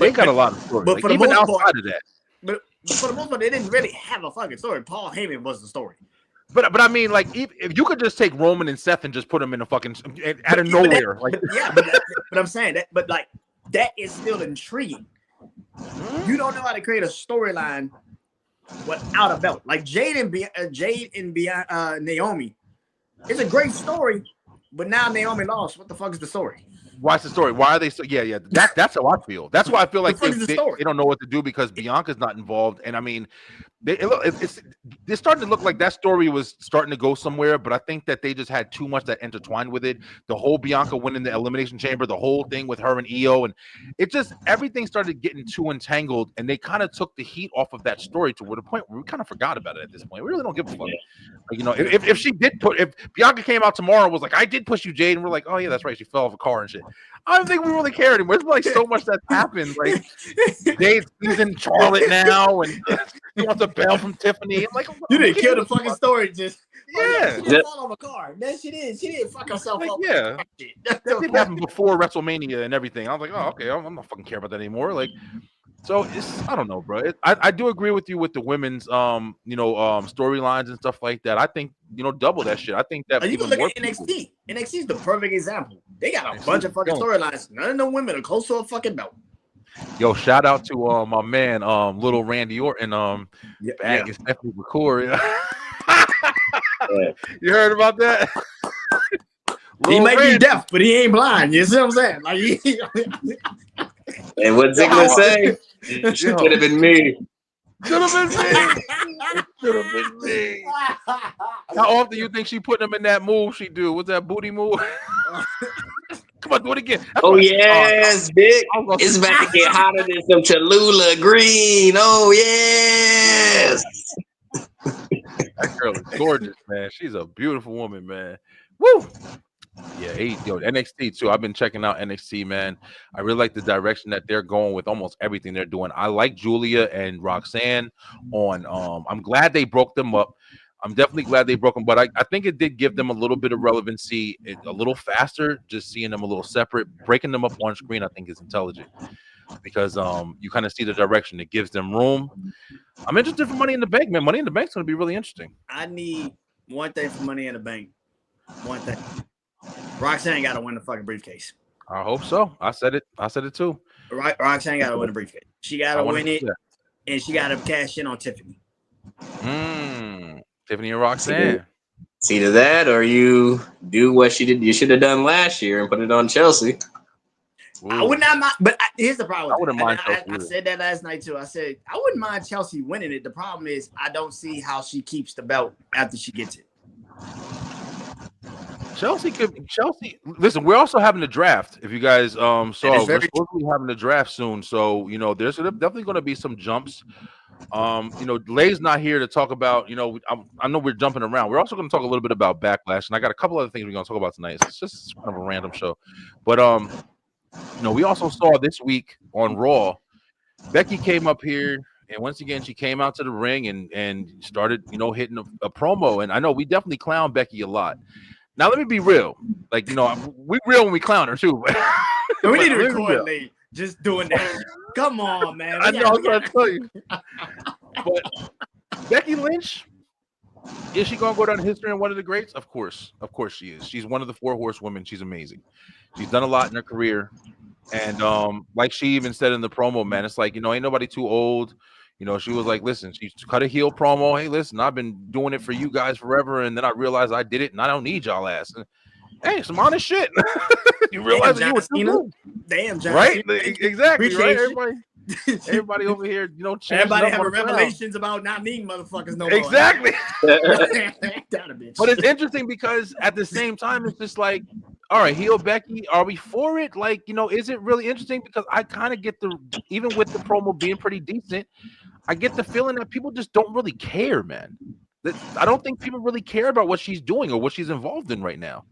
They got a lot of story. But like, for the even most outside part, of that. But for the most part, they didn't really have a fucking story. Paul Heyman was the story. But I mean, like, if you could just take Roman and Seth and just put them in a fucking out of nowhere, but I'm saying that, but like that is still intriguing. You don't know how to create a storyline without a belt. Like Jade and Naomi, it's a great story, but now Naomi lost. What the fuck is the story? What's the story? Why are they so? Yeah. That's how I feel. That's why I feel like they don't know what to do because Bianca's not involved. And I mean, it's starting to look like that story was starting to go somewhere. But I think that they just had too much that intertwined with it. The whole Bianca winning the Elimination Chamber, the whole thing with her and Io, and it just everything started getting too entangled. And they kind of took the heat off of that story to the point where we kind of forgot about it at this point. We really don't give a fuck. Like, if she did if Bianca came out tomorrow and was like, I did push you, Jade, and we're like, oh yeah, that's right, she fell off a car and shit. I don't think we really care anymore. It's like so much that's happened. Like Jade's in Charlotte now, and he wants a bell from Tiffany. I'm like, you didn't kill the fucking story. Just she didn't fall off a car. Man, she didn't fuck herself up. Yeah, that did happen before WrestleMania and everything. I was like, oh okay, I'm not fucking care about that anymore. Like, so I don't know, bro. I do agree with you with the women's storylines and stuff like that. I think double that shit. I think that you can look at NXT. NXT is the perfect example. They got a bunch of fucking storylines. None of the women are close to a fucking belt. Yo, shout out to my man, little Randy Orton, and Stephanie McCoy. You heard about that? He might be deaf, but he ain't blind. You see what I'm saying? Like, and what Ziggler say? Should have been me. Should have been me. Should have been me. How often do you think she put him in that move she do? What's that booty move? Come on, do it again. That's yes, Vic. It's about to get hotter than some Cholula green. Oh, yes. That girl is gorgeous, man. She's a beautiful woman, man. Woo. Yeah, NXT too. I've been checking out NXT, man. I really like the direction that they're going with almost everything they're doing. I like Julia and Roxanne on. I'm glad they broke them up. I'm definitely glad they broke them, but I think it did give them a little bit of relevancy, a little faster. Just seeing them a little separate, breaking them up on screen, I think is intelligent because you kind of see the direction. It gives them room. I'm interested for Money in the Bank, man. Money in the Bank's going to be really interesting. I need one thing for Money in the Bank. One thing. Roxanne got to win the fucking briefcase. I hope so. I said it too. Roxanne got to win the briefcase. She got to win it. and she got to cash in on Tiffany. Tiffany and Roxanne. It's either that or you do what you should have done last year and put it on Chelsea. Ooh. I would not mind, but here's the problem. I wouldn't mind. I said that last night too. I said I wouldn't mind Chelsea winning it. The problem is I don't see how she keeps the belt after she gets it. Chelsea. Listen, we're also having a draft. If you guys saw, we're supposed to be having a draft soon. So there's definitely going to be some jumps. Lay's not here to talk about. I know we're jumping around. We're also going to talk a little bit about Backlash, and I got a couple other things we're going to talk about tonight. It's just kind of a random show, but we also saw this week on Raw, Becky came up here, and once again she came out to the ring and started hitting a promo. And I know we definitely clown Becky a lot. Now let me be real, we real when we clown her too. We need to record late. Just doing that. Come on, man. I know. I was trying to tell you. But Becky Lynch, is she gonna go down in history and one of the greats? Of course she is. She's one of the 4 horsewomen. She's amazing. She's done a lot in her career, and like she even said in the promo, man, it's like ain't nobody too old. She was like, listen, she cut a heel promo. Hey, listen, I've been doing it for you guys forever, and then I realized I did it, and I don't need y'all ass. And, hey, some honest shit. You realize that you were too good. Damn, John. Right? Exactly. Right? Everybody over here, everybody having revelations about not needing motherfuckers no more. Exactly. But it's interesting because at the same time, it's just like, all right, heel Becky, are we for it? Like, is it really interesting? Because I kind of get even with the promo being pretty decent, I get the feeling that people just don't really care, man. I don't think people really care about what she's doing or what she's involved in right now.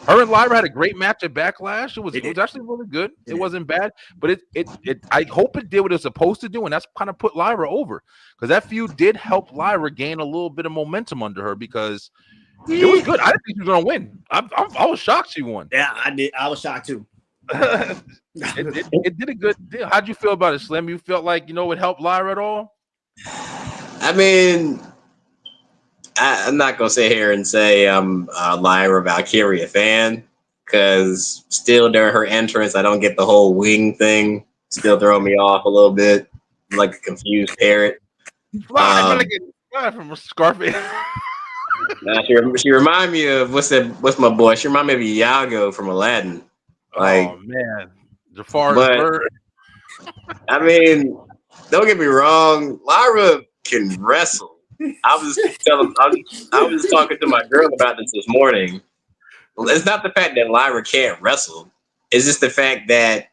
Her and Lyra had a great match at Backlash. It was actually really good. It wasn't bad, but I hope it did what it was supposed to do, and that's kind of put Lyra over, because that feud did help Lyra gain a little bit of momentum under her, because it was good. I didn't think she was gonna win. I was shocked she won. Yeah, I did. I was shocked too. It did a good deal. How'd you feel about it, Slim? You felt like it helped Lyra at all? I mean, I'm not gonna sit here and say I'm a Lyra Valkyria fan, because still during her entrance, I don't get the whole wing thing. Still throwing me off a little bit, I'm like a confused parrot. Fly from a Scarface. She remind me of what's my boy? She remind me of Iago from Aladdin. Like, oh man, Jafar's bird. I mean, don't get me wrong, Lyra can wrestle. I was talking to my girl about this morning. It's not the fact that Lyra can't wrestle. It's just the fact that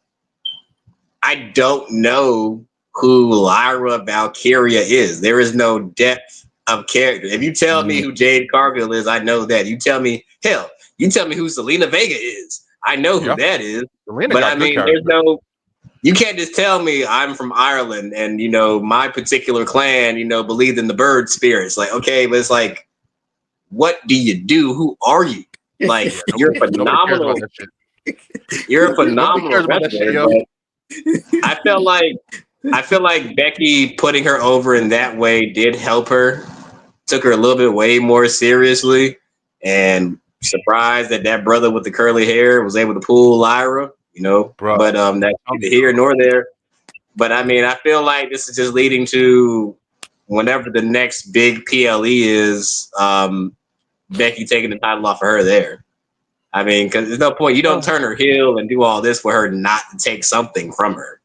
I don't know who Lyra Valkyria is. There is no depth of character. If you tell me who Jade Cargill is, I know that. You tell me who Selena Vega is, I know who that is. But I mean, you can't just tell me I'm from Ireland and, my particular clan, believed in the bird spirits. Like, okay, but it's like, what do you do? Who are you? Like, you're phenomenal. You're a phenomenal wrestler. I feel like Becky putting her over in that way did help her. Took her a little bit way more seriously, and surprised that brother with the curly hair was able to pull Lyra. Bro. But that's neither here nor there. But I mean, I feel like this is just leading to whenever the next big PLE is, Becky taking the title off of her there. I mean, because there's no point. You don't turn her heel and do all this for her not to take something from her.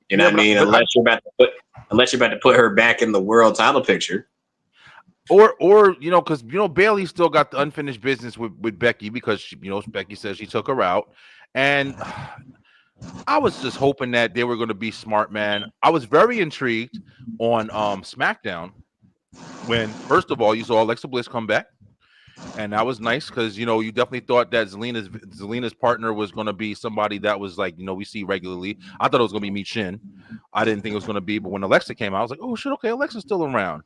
You know what I mean? Unless you're about to put her back in the world title picture. Or because Bailey still got the unfinished business with Becky, because she, Becky says she took her out. And I was just hoping that they were going to be smart, man. I was very intrigued on SmackDown when, first of all, you saw Alexa Bliss come back. And that was nice because, you definitely thought that Zelina's partner was going to be somebody that was like, we see regularly. I thought it was going to be Michin. I didn't think it was going to be. But when Alexa came out, I was like, oh, shit, okay, Alexa's still around.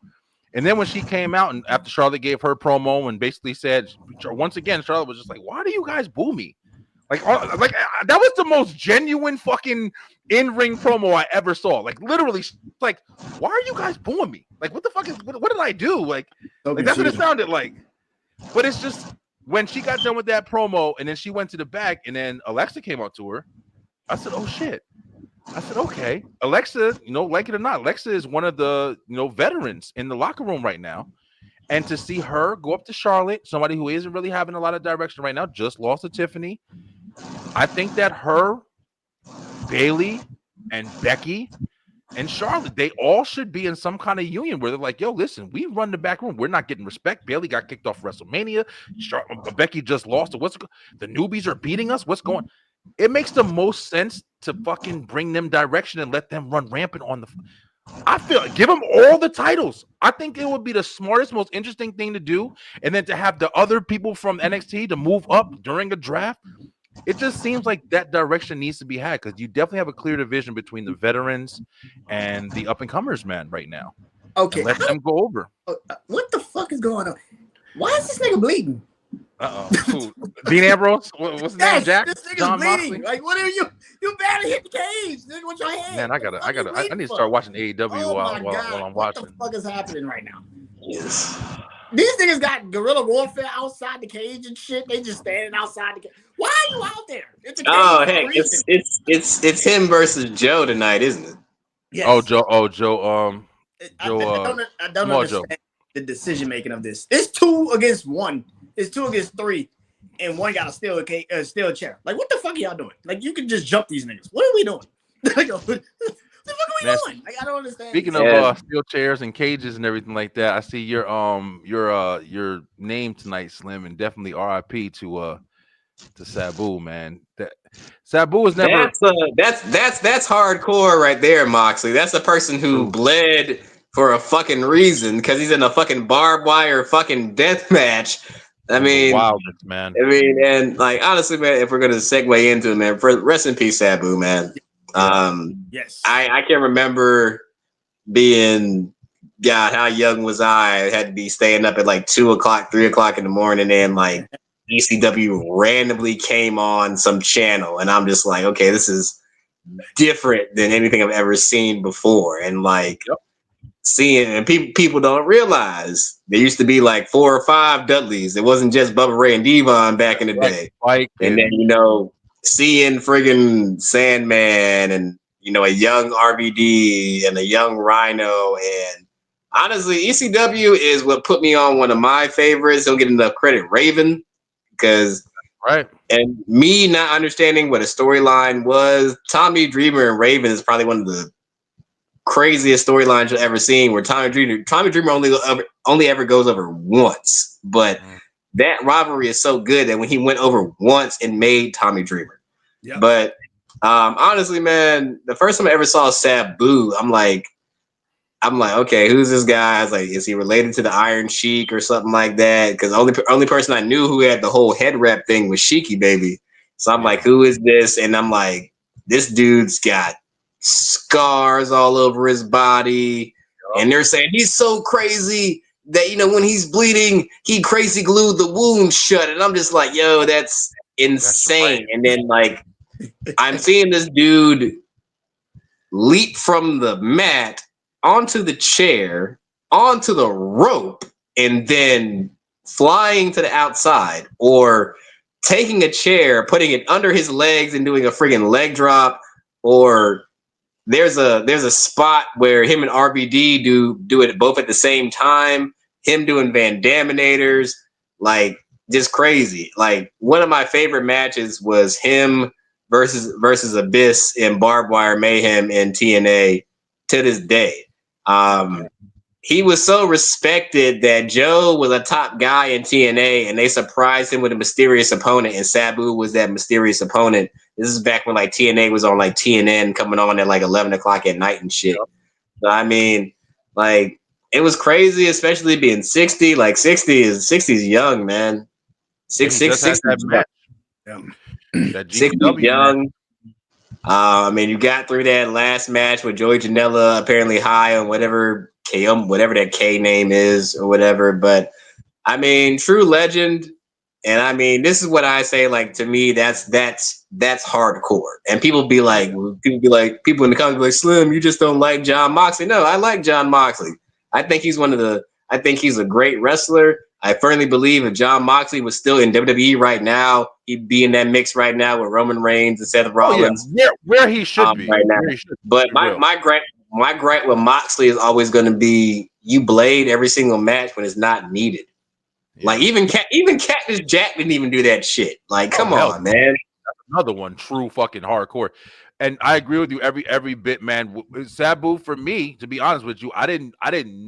And then when she came out and after Charlotte gave her promo and basically said, once again, Charlotte was just like, why do you guys boo me? Like that was the most genuine fucking in-ring promo I ever saw. Like literally, like, why are you guys booing me? Like, what the fuck what did I do? Like that's what it sounded like. But it's just when she got done with that promo and then she went to the back and then Alexa came out to her, I said, oh shit. I said, okay, Alexa, like it or not, Alexa is one of the veterans in the locker room right now. And to see her go up to Charlotte, somebody who isn't really having a lot of direction right now, just lost to Tiffany. I think that her, Bailey, and Becky and Charlotte, they all should be in some kind of union where they're like, yo, listen, we run the back room. We're not getting respect. Bailey got kicked off WrestleMania. Becky just lost. The newbies are beating us. What's going on? It makes the most sense to fucking bring them direction and let them run rampant on the. I feel give them all the titles. I think it would be the smartest, most interesting thing to do. And then to have the other people from NXT to move up during a draft. It just seems like that direction needs to be had because you definitely have a clear division between the veterans and the up and comers, man, right now. Okay, and let them go over. What the fuck is going on? Why is this nigga bleeding? Dean Ambrose? What's his name? Jack? This nigga's John bleeding. Moxley? Like, what are you? You barely hit the cage, nigga, with your hand. Man, I need to start watching AEW while I'm watching. What the fuck is happening right now? Yes. These niggas got guerrilla warfare outside the cage and shit. They just standing outside the cage. Why are you out there? It's a cage heck, it's him versus Joe tonight, isn't it? Yes. Oh, Joe. I don't understand the decision making of this. It's 2 against 1. It's 2 against 3, and one got to steal a chair. Like, what the fuck are y'all doing? Like, you can just jump these niggas. What are we doing? Like, what the fuck are we doing? Like, I don't understand. Speaking of steel chairs and cages and everything like that, I see your name tonight, Slim, and definitely RIP to Sabu, man. Sabu was never. That's hardcore right there, Moxley. That's a person who bled for a fucking reason because he's in a fucking barbed wire fucking death match. I mean, wildness, man. I mean, and like honestly, man, if we're gonna segue into it, man, rest in peace, Sabu, man. Yes, I can't remember being, God, how young was I? Had to be staying up at like 2 o'clock, 3 o'clock in the morning, and like ECW randomly came on some channel, and I'm just like, okay, this is different than anything I've ever seen before, and like. Seeing and people don't realize there used to be like 4 or 5 Dudleys. It wasn't just Bubba Ray and Devon back in the day. And then seeing friggin' Sandman and a young RVD and a young Rhino, and honestly, ECW is what put me on one of my favorites. Don't get enough credit, Raven, because and me not understanding what a storyline was. Tommy Dreamer and Raven is probably one of the craziest storylines you've ever seen, where Tommy Dreamer only ever goes over once, but that rivalry is so good that when he went over once, it made Tommy Dreamer. Yep. But honestly, man, the first time I ever saw Sabu, I'm like, okay, who's this guy? I was like, is he related to the Iron Sheik or something like that? Because only person I knew who had the whole head wrap thing was Sheiky Baby. So I'm like, who is this? And I'm like, this dude's got scars all over his body, and they're saying he's so crazy that when he's bleeding, he crazy glued the wound shut. And I'm just like, yo, that's insane. And then like I'm seeing this dude leap from the mat onto the chair, onto the rope, and then flying to the outside, or taking a chair, putting it under his legs and doing a friggin' leg drop, or there's a spot where him and RVD do it both at the same time. Him doing Van Daminators, like just crazy. Like one of my favorite matches was him versus Abyss in Barbed Wire Mayhem in TNA to this day. He was so respected that Joe was a top guy in TNA, and they surprised him with a mysterious opponent, and Sabu was that mysterious opponent. This is back when like TNA was on like TNN, coming on at like 11 o'clock at night and shit. So I mean, like it was crazy, especially being 60. Like 60 is young, man. 60 young. I mean, you got through that last match with Joey Janela apparently high on whatever that K name is or whatever. But I mean, true legend. And I mean, this is what I say. Like to me, that's hardcore. And people in the comments be like, Slim, you just don't like John Moxley. No, I like John Moxley. I think he's a great wrestler. I firmly believe if John Moxley was still in WWE right now, he'd be in that mix right now with Roman Reigns and Seth Rollins. Oh, yeah. Where he should be right now. Where he should But be, my gripe with Moxley is always going to be you blade every single match when it's not needed. Yeah. Like even Cactus Jack didn't even do that shit. Like, come on, man. That's another one, true fucking hardcore. And I agree with you every bit, man. Sabu, for me, to be honest with you, I didn't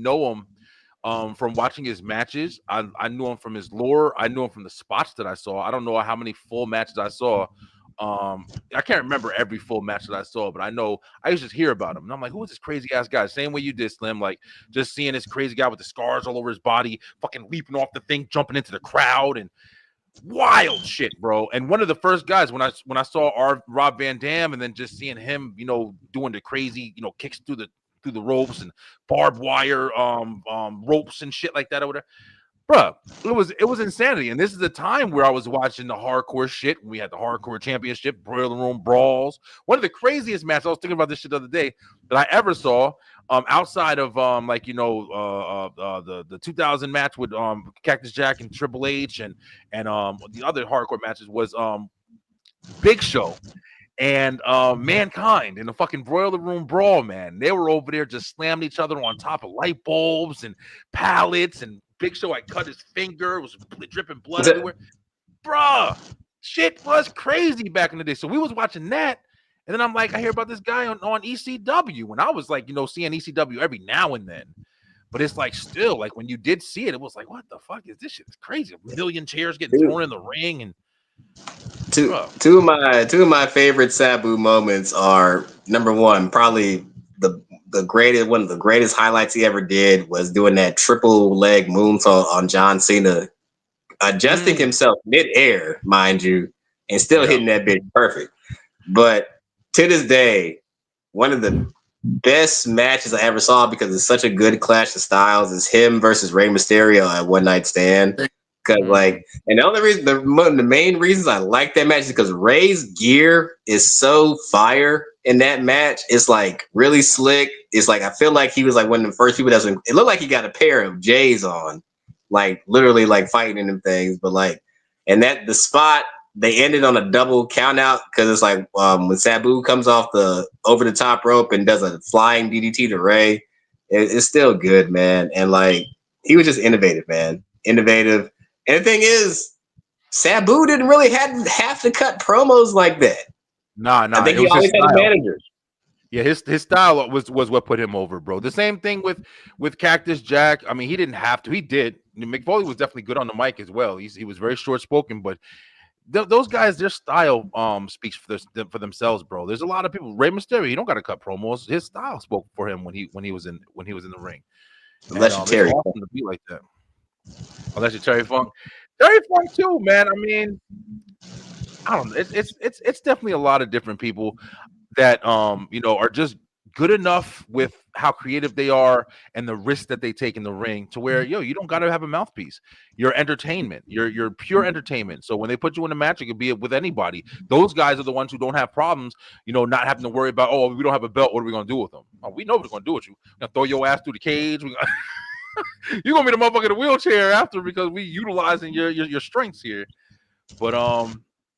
know him from watching his matches. I knew him from his lore. I knew him from the spots that I saw. I don't know how many full matches I saw. I can't remember every full match that I saw, but I know I used to hear about him. And I'm like, who is this crazy ass guy? Same way you did, Slim. Like, just seeing this crazy guy with the scars all over his body, fucking leaping off the thing, jumping into the crowd, and wild shit, bro. And one of the first guys when I saw Rob Van Dam, and then just seeing him, doing the crazy, kicks through the ropes and barbed wire ropes and shit like that or whatever. Bruh, it was insanity. And this is the time where I was watching the hardcore shit. We had the hardcore championship, Boiler Room Brawls. One of the craziest matches, I was thinking about this shit the other day, that I ever saw, outside of the 2000 match with Cactus Jack and Triple H and the other hardcore matches was Big Show and Mankind in the fucking Boiler Room Brawl, man. They were over there just slamming each other on top of light bulbs and pallets, and Big Show had cut his finger. It was dripping blood everywhere. Bruh, shit was crazy back in the day. So we was watching that, and then I'm like, I hear about this guy on ECW, and I was like, seeing ECW every now and then. But it's like still, like when you did see it, it was like, what the fuck is this shit? It's crazy. A million chairs getting thrown in the ring, and two of my favorite Sabu moments are, number one, probably one of the greatest highlights he ever did was doing that triple leg moonsault on John Cena, adjusting himself mid-air, mind you, and still hitting that bitch perfect. But to this day, one of the best matches I ever saw, because it's such a good clash of styles, is him versus Rey Mysterio at One Night Stand. Because and the only reason, the main reasons I like that match is because Rey's gear is so fire in that match. It's like really slick. It's like I feel like he was like one of the first people it looked like he got a pair of J's on, like literally like fighting in them things. But like, and the spot they ended on a double count out, because it's like when Sabu comes off the over the top rope and does a flying DDT to Rey, it's still good, man. And like, he was just innovative, man. Innovative. And the thing is, Sabu didn't really have to cut promos like that. Nah. I think he always had a manager. Yeah, his style was what put him over, bro. The same thing with Cactus Jack. I mean, he didn't have to. He did. Mick Foley was definitely good on the mic as well. He was very short spoken, but those guys, their style speaks for themselves, bro. There's a lot of people. Rey Mysterio, he don't got to cut promos. His style spoke for him when he was in the ring. Unless you're Terry, it's awesome to be like that. Unless you're Terry Funk. Terry Funk too, man. I mean, I don't know. It's definitely a lot of different people that are just good enough with how creative they are and the risk that they take in the ring to where you don't gotta have a mouthpiece. You're entertainment. You're pure entertainment. So when they put you in a match, it could be with anybody. Those guys are the ones who don't have problems, not having to worry about, oh, we don't have a belt. What are we gonna do with them? Oh, we know what we're gonna do with you. We're gonna throw your ass through the cage. You're gonna be the motherfucker in the wheelchair after, because we utilizing your strengths here. But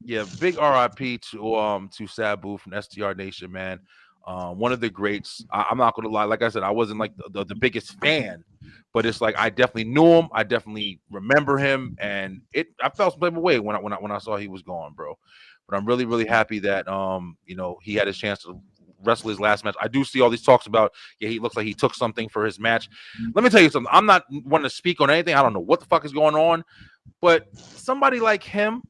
yeah, big RIP to Sabu from STR Nation, man. One of the greats. I'm not gonna lie, like I said, I wasn't like the biggest fan, but it's like I definitely knew him. I definitely remember him, and I felt some type of way when I saw he was gone, bro. But I'm really, really happy that he had his chance to wrestle his last match. I do see all these talks about, he looks like he took something for his match. Let me tell you something. I'm not wanting to speak on anything. I don't know what the fuck is going on, but somebody like him,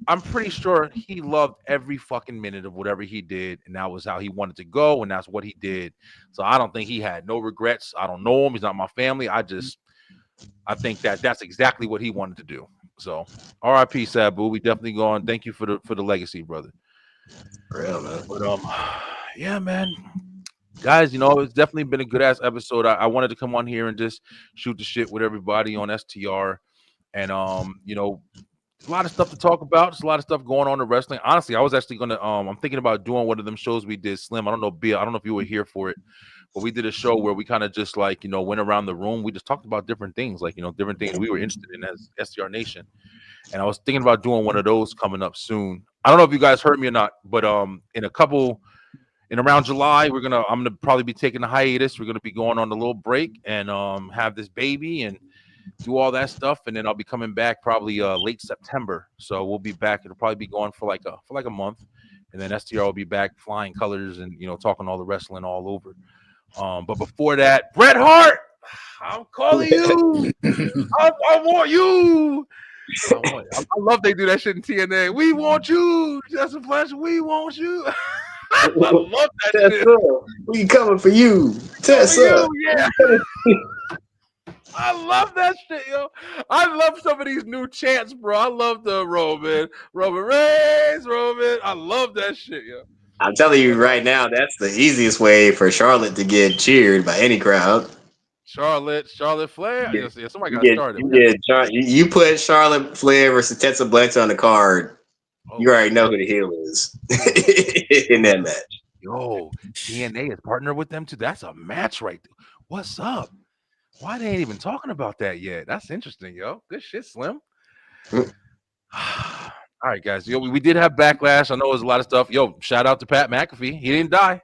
I'm pretty sure he loved every fucking minute of whatever he did, and that was how he wanted to go, and that's what he did. So I don't think he had no regrets. I don't know him. He's not my family. I think that's exactly what he wanted to do. So RIP Sabu. We definitely going. Thank you for the legacy, brother. Real, man. But yeah, man. Guys, it's definitely been a good ass episode. I wanted to come on here and just shoot the shit with everybody on STR. And a lot of stuff to talk about. There's a lot of stuff going on in wrestling. Honestly, I was actually gonna I'm thinking about doing one of them shows we did, Slim. I don't know, Bia. I don't know if you were here for it, but we did a show where we kind of just like, you know, went around the room. We just talked about different things, like, you know, different things we were interested in as STR Nation. And I was thinking about doing one of those coming up soon. I don't know if you guys heard me or not, but in around July, I'm gonna probably be taking a hiatus. We're gonna be going on a little break and have this baby and do all that stuff, and then I'll be coming back probably late September. So we'll be back. It'll probably be going for like a month, and then STR will be back flying colors and, you know, talking all the wrestling all over. But before that, Bret Hart, I'm calling you. I want you. I love they do that shit in TNA. We want you, Justin Flash. We want you. I love that shit. We coming for you, Tessa. Yeah. I love that shit, yo. I love some of these new chants, bro. I love the Roman Reigns. I love that shit, yo. I'm telling you right now, that's the easiest way for Charlotte to get cheered by any crowd. Charlotte Flair. Yeah, somebody got started. You put Charlotte Flair versus Tessa Blanchard on the card. You already know who the heel is in that match. Yo, TNA is partnered with them too. That's a match right there. What's up? Why they ain't even talking about that yet? That's interesting, yo. Good shit, Slim. All right, guys. Yo, we did have backlash. I know it was a lot of stuff. Yo, shout out to Pat McAfee. He didn't die.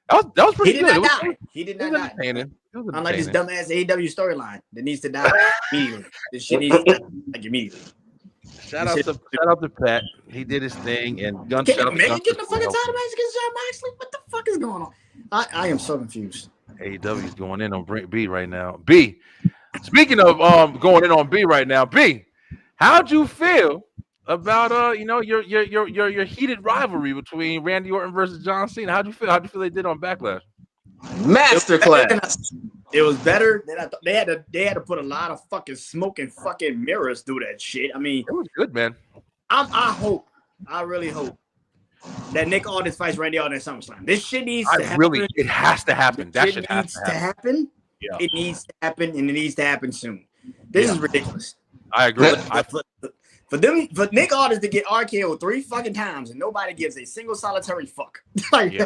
That was pretty good. He did not die. Unlike this dumbass AEW storyline that needs to die immediately. This shit needs to die like immediately. Shout out to Pat. He did his thing and man, you getting the fucking title match against John Moxley? What the fuck is going on? I am so confused. AEW is going in on B right now. B. Speaking of going in on B right now, B. How'd you feel about you know, your heated rivalry between Randy Orton versus John Cena? How'd you feel they did on Backlash? Masterclass. It was better than I thought. They had to put a lot of fucking smoke and fucking mirrors through that shit. I mean, it was good, man. I really hope that Nick Aldis fights Randy Orton at SummerSlam. This shit needs to happen. It has to happen. That shit needs to happen. Yeah. It needs to happen, and it needs to happen soon. This is ridiculous. I agree. For Nick Aldis to get RKO 3 fucking times and nobody gives a single solitary fuck. Like,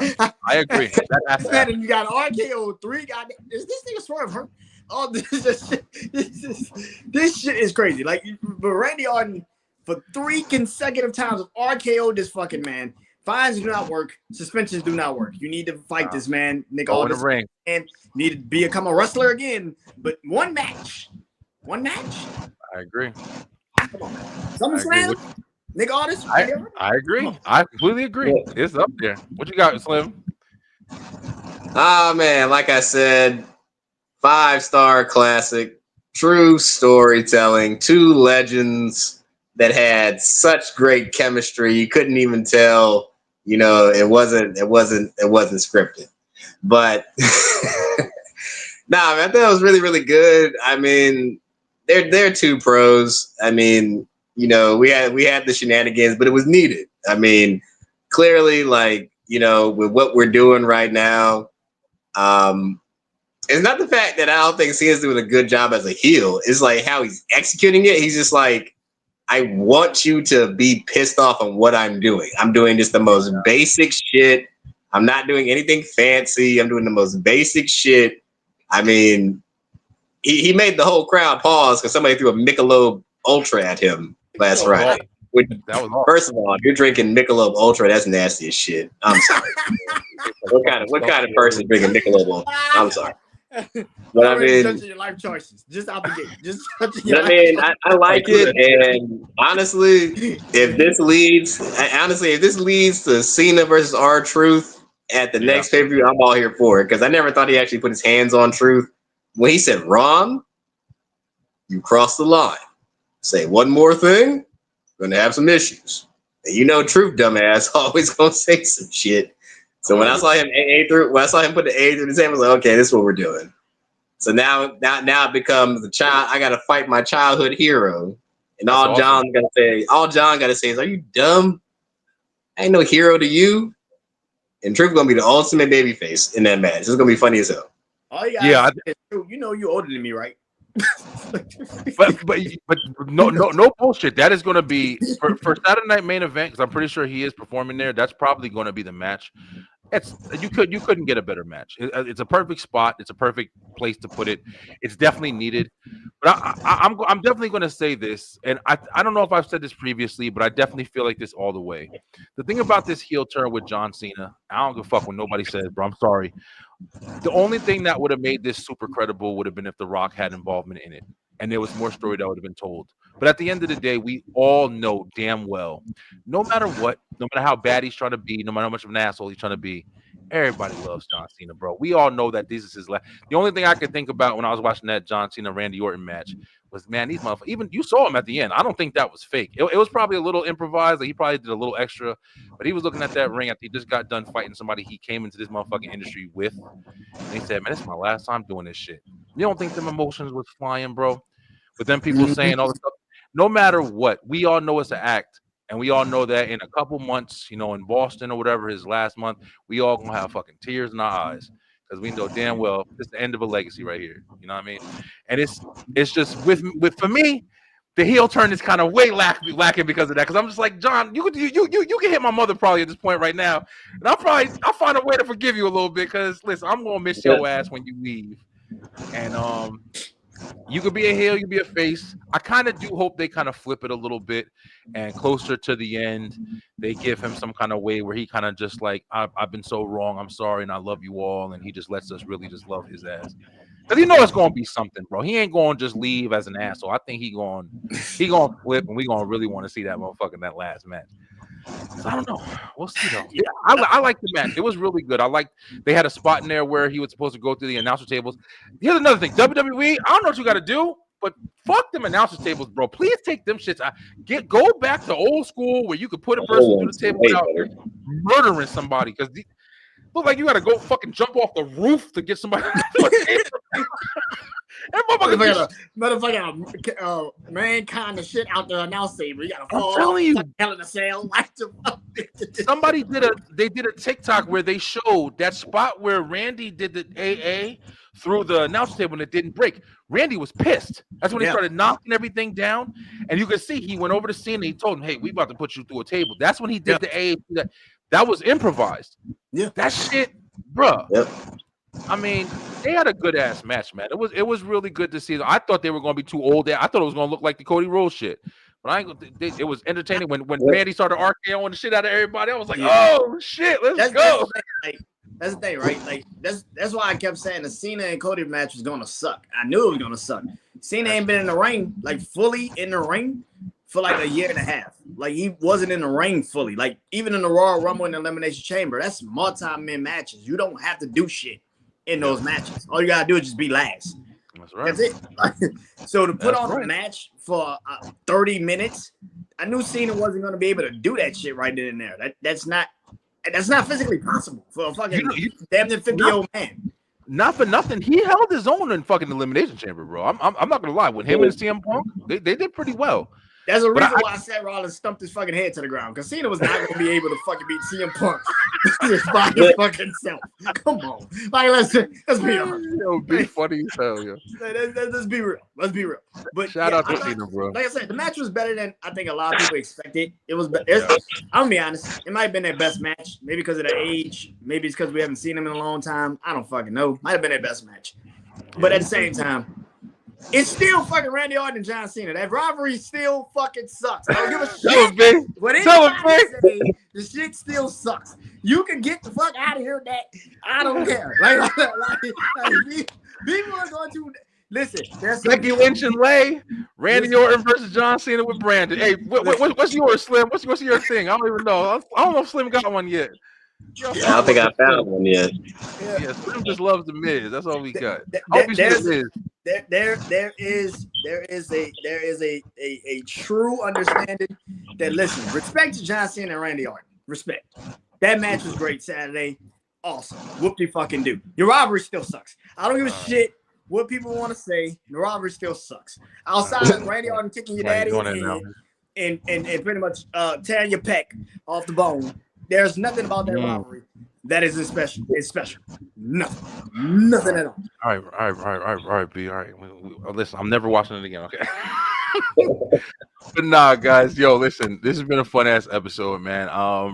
I agree. That has to happen. And you got RKO 3. Is this nigga Swerve hurt? Oh, this shit is crazy. Like, but Randy Orton for 3 consecutive times of RKO this fucking man. Fines do not work. Suspensions do not work. You need to fight this man, Nick Aldis, and need to become a wrestler again. But one match. I agree. Come on, SummerSlam, Nick Aldis. I agree. I completely agree. Yeah. It's up there. What you got, Slim? Oh man, like I said, 5-star classic, true storytelling, 2 legends that had such great chemistry. You couldn't even tell, you know, it wasn't scripted. But nah, man, I thought it was really, really good. I mean, they're 2 pros. I mean, you know, we had the shenanigans, but it was needed. I mean, clearly, like, you know, with what we're doing right now, it's not the fact that I don't think Cena's doing a good job as a heel. It's like how he's executing it. He's just like, I want you to be pissed off on what I'm doing. I'm doing just the most basic shit. I'm not doing anything fancy. I'm doing the most basic shit. I mean, he made the whole crowd pause because somebody threw a Michelob Ultra at him last Friday. Which, first of all, if you're drinking Michelob Ultra, that's nasty as shit. I'm sorry. what kind of person drinking Michelob Ultra? I'm sorry. But I mean, judging your life choices just out the gate. Just I like it, and honestly, if this leads to Cena versus R-Truth at the next pay-per-view, I'm all here for it because I never thought he actually put his hands on Truth. When he said, "Ron, you crossed the line. Say one more thing, we're gonna have some issues." And you know, Truth dumbass always gonna say some shit. So when I saw him put the A through his hand, I was like, okay, this is what we're doing. So now it becomes the child. I gotta fight my childhood hero, and all John gotta say is, "Are you dumb? I ain't no hero to you." And Truth gonna be the ultimate babyface in that match. This is gonna be funny as hell. Oh yeah, you know you older than me, right? but no bullshit. That is going to be for Saturday Night Main Event because I'm pretty sure he is performing there. That's probably going to be the match. you couldn't get a better match. It's a perfect spot. It's a perfect place to put it. It's definitely needed. But I'm definitely going to say this, and I don't know if I've said this previously, but I definitely feel like this all the way. The thing about this heel turn with John Cena, I don't give a fuck when nobody says, bro. I'm sorry. The only thing that would have made this super credible would have been if The Rock had involvement in it, and there was more story that would have been told. But at the end of the day, we all know damn well, no matter what, no matter how bad he's trying to be, no matter how much of an asshole he's trying to be, everybody loves John Cena, bro. We all know that this is his last. The only thing I could think about when I was watching that John Cena Randy Orton match was, man, these motherfuckers. Even you saw him at the end. I don't think that was fake. It was probably a little improvised. Like he probably did a little extra, but he was looking at that ring after he just got done fighting somebody he came into this motherfucking industry with, and he said, man, this is my last time doing this shit. You don't think them emotions was flying, bro? But then people saying all the stuff. No matter what, we all know it's an act, and we all know that in a couple months, you know, in Boston or whatever, his last month, we all gonna have fucking tears in our eyes because we know damn well it's the end of a legacy right here. You know what I mean? And it's just with for me, the heel turn is kind of way lacking because of that. Because I'm just like, John, you can hit my mother probably at this point right now, and I'll find a way to forgive you a little bit because listen, I'm gonna miss your ass when you leave, and you could be a heel, you could be a face. I kind of do hope they kind of flip it a little bit, and closer to the end, they give him some kind of way where he kind of just like, I've been so wrong, I'm sorry, and I love you all, and he just lets us really just love his ass. Because he knows it's gonna be something, bro. He ain't gonna just leave as an asshole. I think he gonna flip, and we gonna really want to see that motherfucker in that last match. So I don't know. We'll see though. Yeah, I like the match. It was really good. I liked they had a spot in there where he was supposed to go through the announcer tables. Here's another thing. WWE, I don't know what you got to do, but fuck them announcer tables, bro. Please take them shits out. Go back to old school where you could put a person through the table without murdering somebody. Because look like you got to go fucking jump off the roof to get somebody. Motherfucker, mankind and shit out there announce table. You gotta fall. I'm telling you, hell in the cell. somebody did a TikTok where they showed that spot where Randy did the AA through the announce table and it didn't break. Randy was pissed. That's when he started knocking everything down, and you could see he went over to Cena and he told him, "Hey, we about to put you through a table." That's when he did the AA. That was improvised. Yeah, that shit, bro. Yep. I mean, they had a good ass match, man. It was really good to see. I thought they were going to be too old. I thought it was going to look like the Cody Rhodes shit. But it was entertaining when Randy started RKOing the shit out of everybody. I was like, oh shit, let's go. That's the thing, right? Like that's why I kept saying the Cena and Cody match was gonna suck. I knew it was gonna suck. Cena ain't been in the ring, like fully in the ring, for like a year and a half. Like he wasn't in the ring fully. Like even in the Royal Rumble and Elimination Chamber, that's multi-man matches. You don't have to do shit in those matches. All you gotta do is just be last. That's right. That's it. So to put on a match for 30 minutes, I knew Cena wasn't gonna be able to do that shit right then and there. That's not physically possible for a fucking damn near 50-year-old man. Not for nothing, he held his own in fucking Elimination Chamber, bro. I'm not gonna lie. With him and CM Punk, they did pretty well. That's a reason why Seth Rollins stumped his fucking head to the ground, because Cena was not going to be able to fucking beat CM Punk just by his fucking self. Come on. Like, let's be honest. It'll be funny as hell, yo. Let's be real. Let's be real. But shout out to Cena, bro. Like I said, the match was better than I think a lot of people expected. It was. I'm going to be honest. It might have been their best match. Maybe because of the age. Maybe it's because we haven't seen them in a long time. I don't fucking know. Might have been their best match. But at the same time, it's still fucking Randy Orton and John Cena. That rivalry still fucking sucks. I don't give a shit. What anybody say, the shit still sucks. You can get the fuck out of here with that. I don't care. People are going to listen. Becky Lynch and Lay, Randy Orton versus John Cena with Brandon. Hey, what's yours, Slim? What's your thing? I don't even know. I don't know if Slim got one yet. I don't think I found one yet. Yeah, Slim just loves the Miz. That's all we got. There is a true understanding that, listen, respect to John Cena and Randy Orton. Respect. That match was great Saturday. Awesome. Whoop-de-fucking do. Your rivalry still sucks. I don't give a shit what people want to say. The rivalry still sucks. Outside of Randy Orton kicking your daddy in the head and pretty much tearing your pec off the bone, there's nothing about that rivalry that is special. It's special. Nothing at all. All right, B. All right. Listen, I'm never watching it again. Okay. But nah, guys, yo, listen, this has been a fun ass episode, man.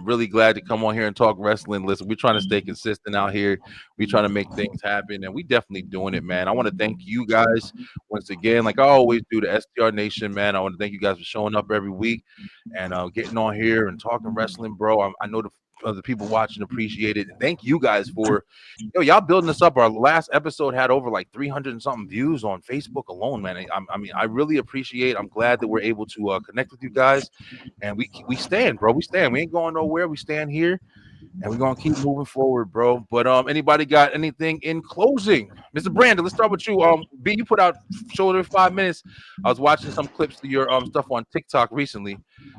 Really glad to come on here and talk wrestling. Listen, we're trying to stay consistent out here. We're trying to make things happen, and we definitely doing it, man. I want to thank you guys once again, like I always do, the STR Nation, man. I want to thank you guys for showing up every week and getting on here and talking wrestling, bro. I know the people watching appreciate it. Thank you guys for y'all building us up. Our last episode had over like 300 and something views on Facebook alone, man. I mean, I really appreciate. I'm glad that we're able to connect with you guys, and we stand, bro. We stand. We ain't going nowhere. We stand here, and we're gonna keep moving forward, bro. But anybody got anything in closing? Mr. Brandon, let's start with you. B, you put out shoulder 5 minutes. I was watching some clips of your stuff on TikTok recently.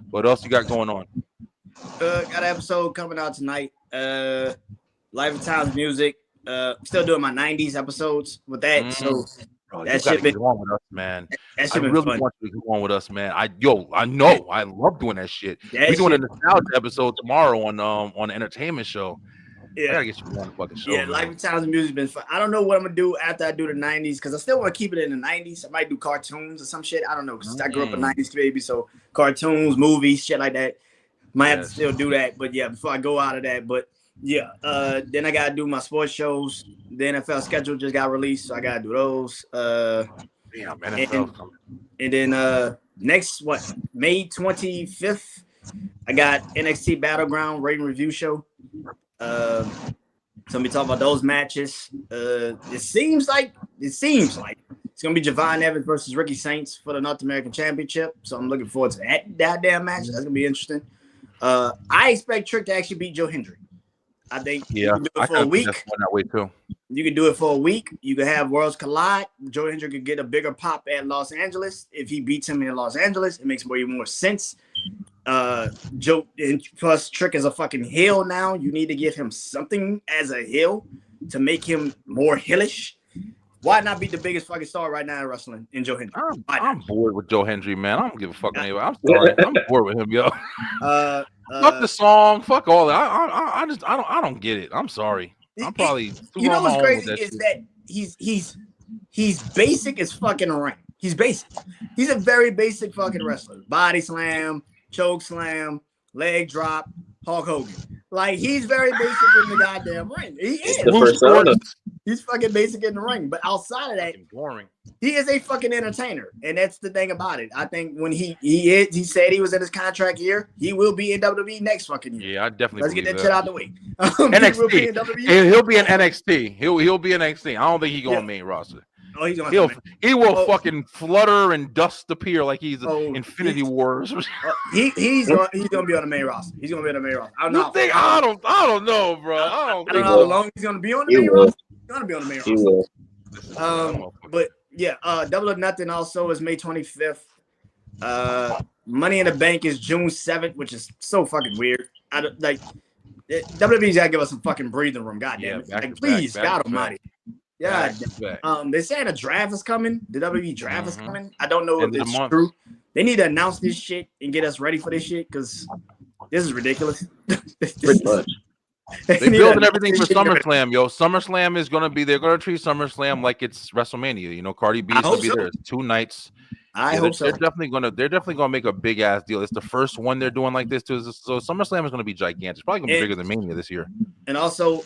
What else you got going on? Got an episode coming out tonight. Life of Times Music. Still doing my 90s episodes with that. So bro, that shit been on with us, man. That I shit been really fun. want you to go on with us, man. I know. I love doing that shit. We're doing a nostalgia episode tomorrow on the entertainment show. Yeah. I gotta get you on the fucking show. Yeah, Life of Times Music been fun. I don't know what I'm gonna do after I do the 90s because I still want to keep it in the 90s. I might do cartoons or some shit. I don't know because I grew up a 90s baby, so cartoons, movies, shit like that. Might have to still do that, but yeah, before I go out of that. But yeah, then I gotta do my sports shows. The NFL schedule just got released, so I gotta do those. Damn, NFL coming. And then next May 25th, I got NXT Battleground rating review show. So we talk about those matches. It seems like it's gonna be Javon Evans versus Ricky Saints for the North American Championship. So I'm looking forward to that goddamn match. That's gonna be interesting. I expect Trick to actually beat Joe Hendry. I think you can do it for a week. That way too. You can do it for a week. You can have Worlds collide. Joe Hendry could get a bigger pop at Los Angeles. If he beats him in Los Angeles, it makes way more sense. Joe and plus Trick is a fucking heel now. You need to give him something as a heel to make him more heelish. Why not be the biggest fucking star right now in wrestling in Joe Hendry? I'm bored with Joe Hendry, man. I don't give a fuck anybody. I'm sorry. I'm bored with him, yo. Fuck the song. Fuck all that. I don't get it. I'm sorry. I'm probably you know what's crazy is that he's basic as fucking ring. He's basic. He's a very basic fucking wrestler. Body slam, choke slam, leg drop, Hulk Hogan. Like he's very basic in the goddamn ring. He is. He's fucking basic in the ring. But outside of that, boring. He is a fucking entertainer, and that's the thing about it. I think when he said he was in his contract year, he will be in WWE next fucking year. Yeah, I definitely. Let's get that shit out the way. NXT. He'll be in NXT. He'll be in NXT. I don't think he going main roster. Oh, he's gonna. He will fucking flutter and dust appear like he's Infinity Wars. He's gonna be on the main roster. He's gonna be on the main roster. I don't know. I don't know, bro. I don't know how long he's gonna be on the main roster. He's gonna be on the main roster. But yeah, Double or Nothing also is May 25th. Money in the Bank is June 7th, which is so fucking weird. I don't like WWE's gotta give us some fucking breathing room. Goddamn it! Like, please, God Almighty. Yeah, they saying a draft is coming. The WWE draft is coming. I don't know if it's true. They need to announce this shit and get us ready for this shit because this is ridiculous. Pretty much. They're building everything for SummerSlam, yo. SummerSlam is gonna be. They're gonna treat SummerSlam like it's WrestleMania. You know, Cardi B is gonna be there. It's 2 nights. I hope so. They're definitely gonna make a big ass deal. It's the first one they're doing like this too. So SummerSlam is gonna be gigantic. It's probably gonna be bigger than Mania this year. And also,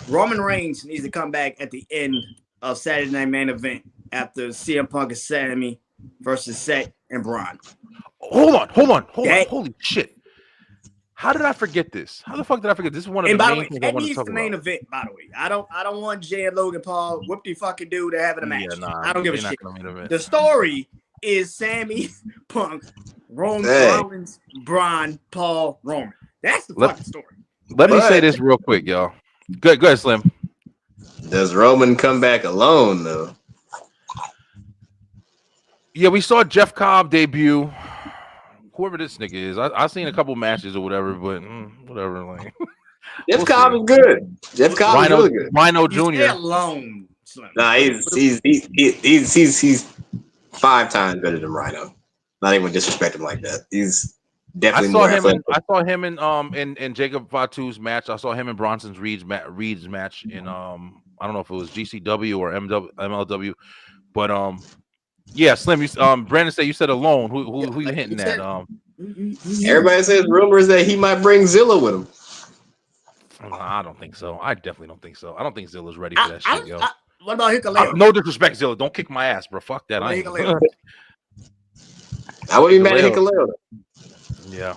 Roman Reigns needs to come back at the end of Saturday Night Main Event after CM Punk and Sami versus Seth and Braun. Hold on. Holy shit. How did I forget this? How the fuck did I forget? This is one of the main things I want to talk about. That needs the main event, by the way. I don't want Jay and Logan Paul whoop-de fucking dude to having a match. I don't give a shit. The story is Sami, Punk, Rollins, Braun, Paul, Roman. That's the fucking story. Let me say this real quick, y'all. Go ahead, Slim. Does Roman come back alone though? Yeah, we saw Jeff Cobb debut. Whoever this nigga is, I've seen a couple matches or whatever, but whatever. Like, Jeff Cobb is good. Jeff Cobb is really good. Rhino Jr. alone. Nah, he's 5 times better than Rhino. Not even disrespect him like that. He's definitely more athletic. I saw him in Jacob Fatu's match. I saw him in Bronson Reed's match in I don't know if it was GCW or MLW, but Yeah, Slim. You Brandon said you said alone. Who you like hinting you at? said, Everybody says rumors that he might bring Zilla with him. I don't think so. I definitely don't think so. I don't think Zilla's ready for that shit, yo. What about Hikaleo? No disrespect, Zilla. Don't kick my ass, bro. Fuck that. What I about ain't. Hikaleo? I wouldn't be mad at Hikaleo. Hikaleo. Yeah.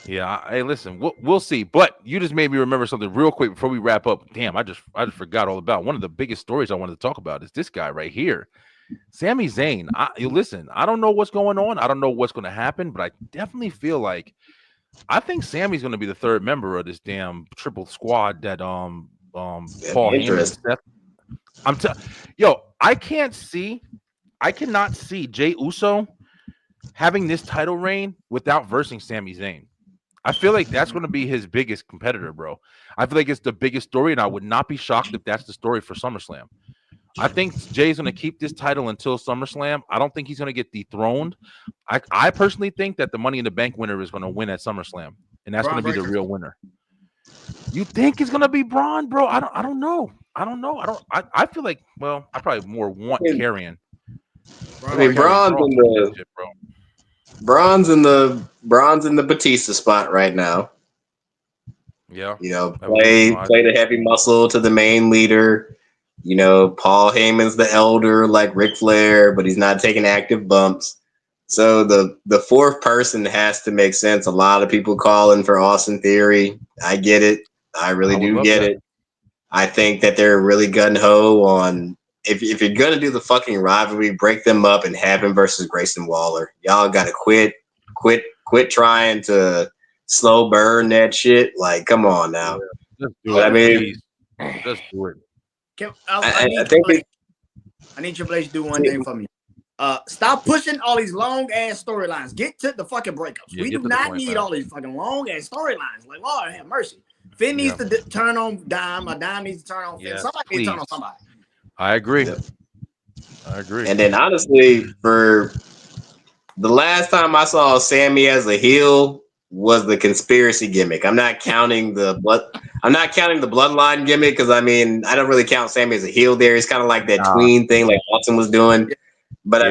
Yeah. Hey, listen, we'll see. But you just made me remember something real quick before we wrap up. Damn, I just forgot all about one of the biggest stories I wanted to talk about is this guy right here. Sami Zayn. You listen, I don't know what's going on. I don't know what's going to happen, but I definitely feel like I think Sammy's going to be the third member of this damn triple squad that Paul Heyman and Seth. I cannot see Jey Uso having this title reign without versing Sami Zayn. I feel like that's going to be his biggest competitor, bro. I feel like it's the biggest story, and I would not be shocked if that's the story for SummerSlam. I think Jay's going to keep this title until SummerSlam. I don't think he's going to get dethroned. I personally think that the Money in the Bank winner is going to win at SummerSlam, and that's going to be the real winner. You think it's going to be Braun, bro? I don't know. I feel like, well, I probably more want Karrion. I mean, Braun's in the Batista spot right now. Yeah. Play the heavy muscle to the main leader. Paul Heyman's the elder like Ric Flair, but he's not taking active bumps. So the fourth person has to make sense. A lot of people calling for Austin Theory. I get it. I really do get it. I think that they're really gung-ho on if you're gonna do the fucking rivalry, break them up and have him versus Grayson Waller. Y'all gotta quit trying to slow burn that shit. Like, come on now. Just do it. I mean, just do it. I need Triple H to do one thing for me. Stop pushing all these long ass storylines. Get to the fucking breakups. We do not need all these fucking long ass storylines. Like, Lord have mercy. Finn needs to turn on Dime. Dime needs to turn on Finn. Somebody needs to turn on somebody. I agree. Yep. I agree. And then honestly, for the last time I saw Sammy as a heel was the conspiracy gimmick. I'm not counting the bloodline gimmick because I don't really count Sammy as a heel there. It's kind of like that tween thing like Austin was doing. But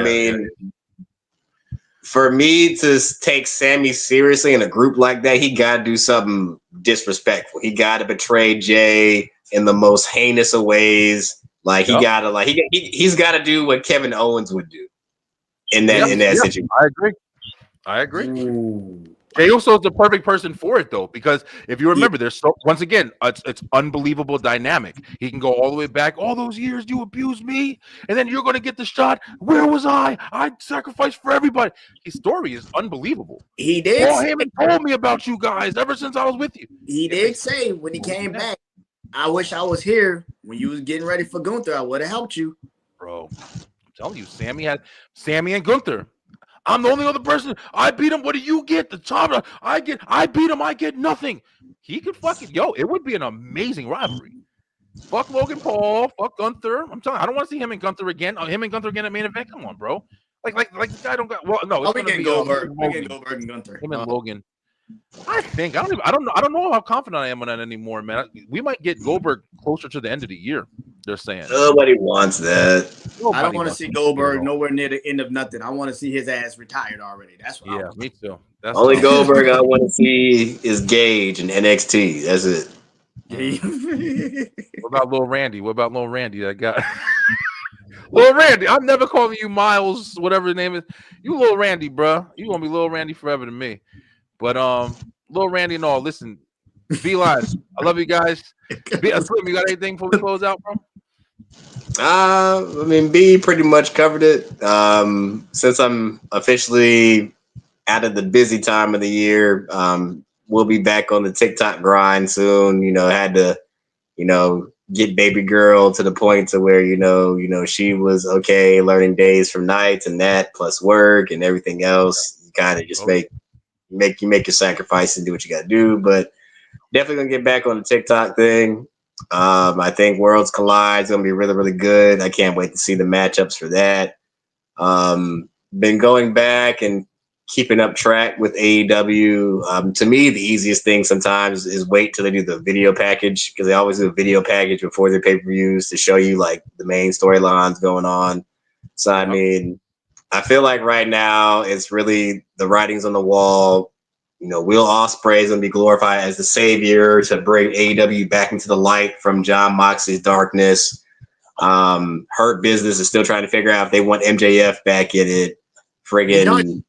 for me to take Sammy seriously in a group like that, he got to do something disrespectful. He got to betray Jay in the most heinous of ways. Like he's got to do what Kevin Owens would do in that situation. I agree. Ooh. Jey Uso is the perfect person for it, though, because if you remember, there's once again, it's unbelievable dynamic. He can go all the way back. All those years you abused me, and then you're going to get the shot. Where was I? I sacrificed for everybody. His story is unbelievable. He did. Paul Heyman told me about you guys ever since I was with you. He did say when he came back, I wish I was here when you was getting ready for Gunther. I would have helped you, bro. I'm telling you, Sammy and Gunther. I'm the only other person. I beat him. What do you get? The top. I beat him. I get nothing. He could fucking it would be an amazing rivalry. Fuck Logan Paul. Fuck Gunther. I'm telling you, I don't want to see him and Gunther again. Him and Gunther again at main event. Come on, bro. Like the guy don't got. Well, no, it's gonna be Goldberg. We can Goldberg and Gunther. Him and Logan. I don't know how confident I am on that anymore, man. We might get Goldberg closer to the end of the year. They're saying nobody wants that. I don't want to see Goldberg nowhere near the end of nothing. I want to see his ass retired already. That's what. Yeah, me too. That's only Goldberg I want to see is Gage and NXT. That's it. What about Lil Randy? That guy. Lil Randy. I'm never calling you Miles, whatever the name is. You Lil Randy, bro. You gonna be Lil Randy forever to me. But Lil Randy and all, listen, B-Line, I love you guys. Slim, you got anything before we close out, bro? B pretty much covered it. Since I'm officially out of the busy time of the year, we'll be back on the TikTok grind soon. Had to, get baby girl to the point to where, she was okay learning days from nights and that plus work and everything else. You kind of just make your sacrifice and do what you got to do, but definitely gonna get back on the TikTok thing. I think Worlds Collide is gonna be really, really good. I can't wait to see the matchups for that. Been going back and keeping up track with AEW. To me, the easiest thing sometimes is wait till they do the video package, because they always do a video package before their pay-per-views to show you like the main storylines going on. So I mean, I feel like right now it's really the writing's on the wall. You know, Will Ospreay is gonna be glorified as the savior to bring AEW back into the light from Jon Moxley's darkness. Hurt Business is still trying to figure out if they want MJF back in it. Friggin'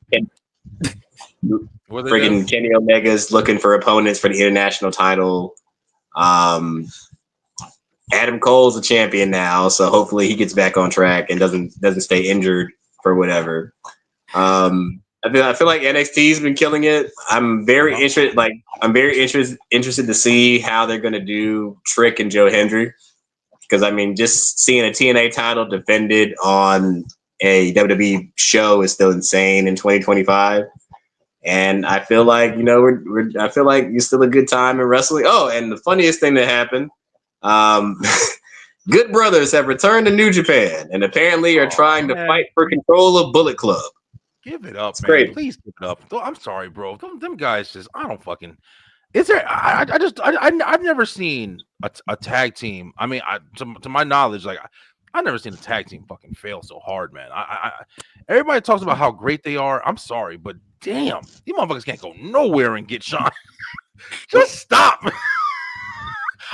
Kenny Omega's looking for opponents for the international title. Adam Cole's a champion now, so hopefully he gets back on track and doesn't stay injured for whatever. I feel like NXT's been killing it. I'm very interested. Like I'm very interested to see how they're gonna do Trick and Joe Hendry, because I mean, just seeing a TNA title defended on a WWE show is still insane in 2025. And I feel like, you know, I feel like it's still a good time in wrestling. Oh, and the funniest thing that happened, Good Brothers have returned to New Japan and apparently are trying to fight for control of Bullet Club. Give it up, It's man. great. Please give it up. I'm sorry, bro. Them guys just, I don't fucking. Is there? I've never seen a tag team. I mean, to my knowledge, like I've never seen a tag team fucking fail so hard, man. Everybody talks about how great they are. I'm sorry, but damn, these motherfuckers can't go nowhere and get shot. Just stop.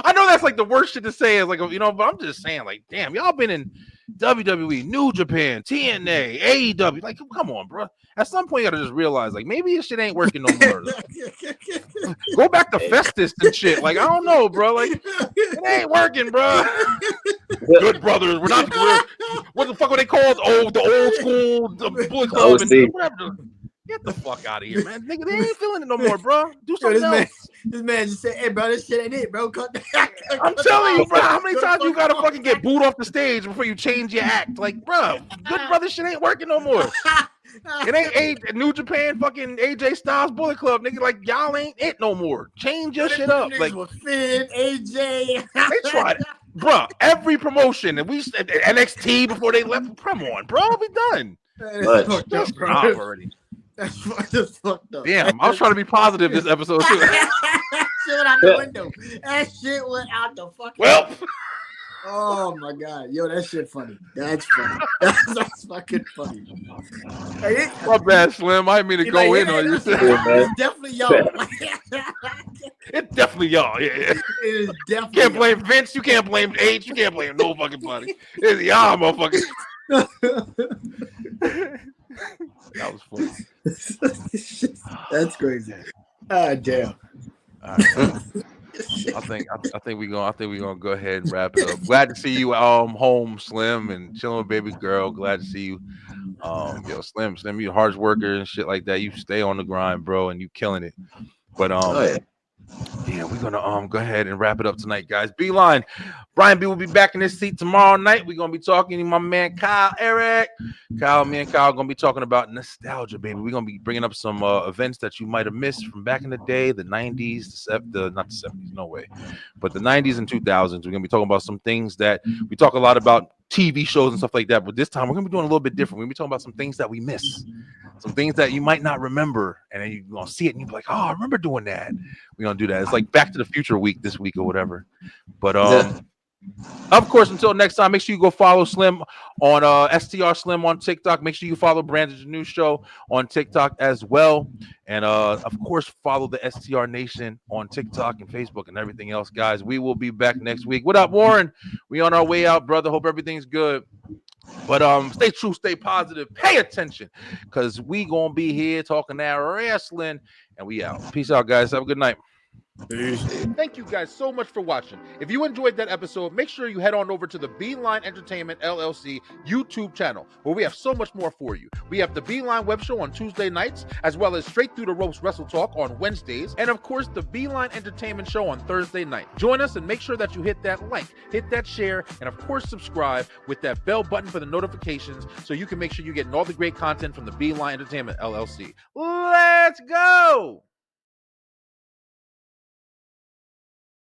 I know that's like the worst shit to say, is like, you know, but I'm just saying, like, damn, y'all been in WWE, New Japan, TNA, AEW. Like, come on, bro. At some point, you gotta just realize, like, maybe this shit ain't working no more. Go back to Festus and shit. Like, I don't know, bro. Like, it ain't working, bro. Good Brothers. What the fuck were they called? Oh, the old school, the Bullet Club, and whatever. Get the fuck out of here, man. Nigga, they ain't feeling it no more, bro. Do something else. This man just said, hey, bro, this shit ain't it, bro. I'm telling you, bro. How many times you gotta fucking get booed off the stage before you change your act? Like, bro, Good Brother shit ain't working no more. It ain't New Japan fucking AJ Styles Bullet Club, nigga. Like, y'all ain't it no more. Change your shit up. Like, Finn, AJ. They tried it. Bro, every promotion, and we said NXT before they left. Come on, bro. We done. That's Stop already. That's fucked up. Damn, I was trying to be positive this episode too. Shit went out the window. That shit went out the fucking Well, oh my god, yo, that shit funny. That's funny. That's fucking funny. Hey, my bad, Slim. I didn't mean to go like, in on you. It's definitely y'all. It's definitely y'all. Yeah. It is definitely. You can't blame Vince. You can't blame H. You can't blame no fucking body. It's y'all, motherfucker. That was funny. That's crazy. Ah, damn. All right. I think we're gonna go ahead and wrap it up. Glad to see you home, Slim, and chilling with baby girl. Glad to see you. Yo, Slim, you a hard worker and shit like that. You stay on the grind, bro, and you killing it. But yeah, we're gonna go ahead and wrap it up tonight, guys. Beeline, Brian B will be back in his seat tomorrow night. We're gonna be talking to my man Kyle Eric. Me and Kyle gonna be talking about nostalgia, baby. We're gonna be bringing up some events that you might have missed from back in the day, the 90s, not the 70s, no way, but the 90s and 2000s. We're gonna be talking about some things that we talk a lot about, TV shows and stuff like that, but this time we're gonna be doing a little bit different. We're gonna be talking about some things that we miss, some things that you might not remember, and then you're gonna see it and you're like, oh, I remember doing that. We're gonna do that. It's like Back to the Future week this week or whatever. But of course, until next time, make sure you go follow Slim on STR Slim on TikTok. Make sure you follow Brandon's new show on TikTok as well. And of course, follow the STR Nation on TikTok and Facebook and everything else, guys. We will be back next week. What up, Warren? We on our way out, brother. Hope everything's good. But stay true, stay positive, pay attention, because we gonna be here talking that wrestling, and we out. Peace out, guys. Have a good night. Thank you guys so much for watching. If you enjoyed that episode, make sure you head on over to the Beeline Entertainment LLC YouTube channel, where we have so much more for you. We have the Beeline Web Show on Tuesday nights, as well as Straight Through the Ropes Wrestle Talk on Wednesdays, and of course the Beeline Entertainment Show on Thursday night. Join us and make sure that you hit that like, hit that share, and of course subscribe with that bell button for the notifications, so you can make sure you're getting all the great content from the Beeline Entertainment LLC. Let's go!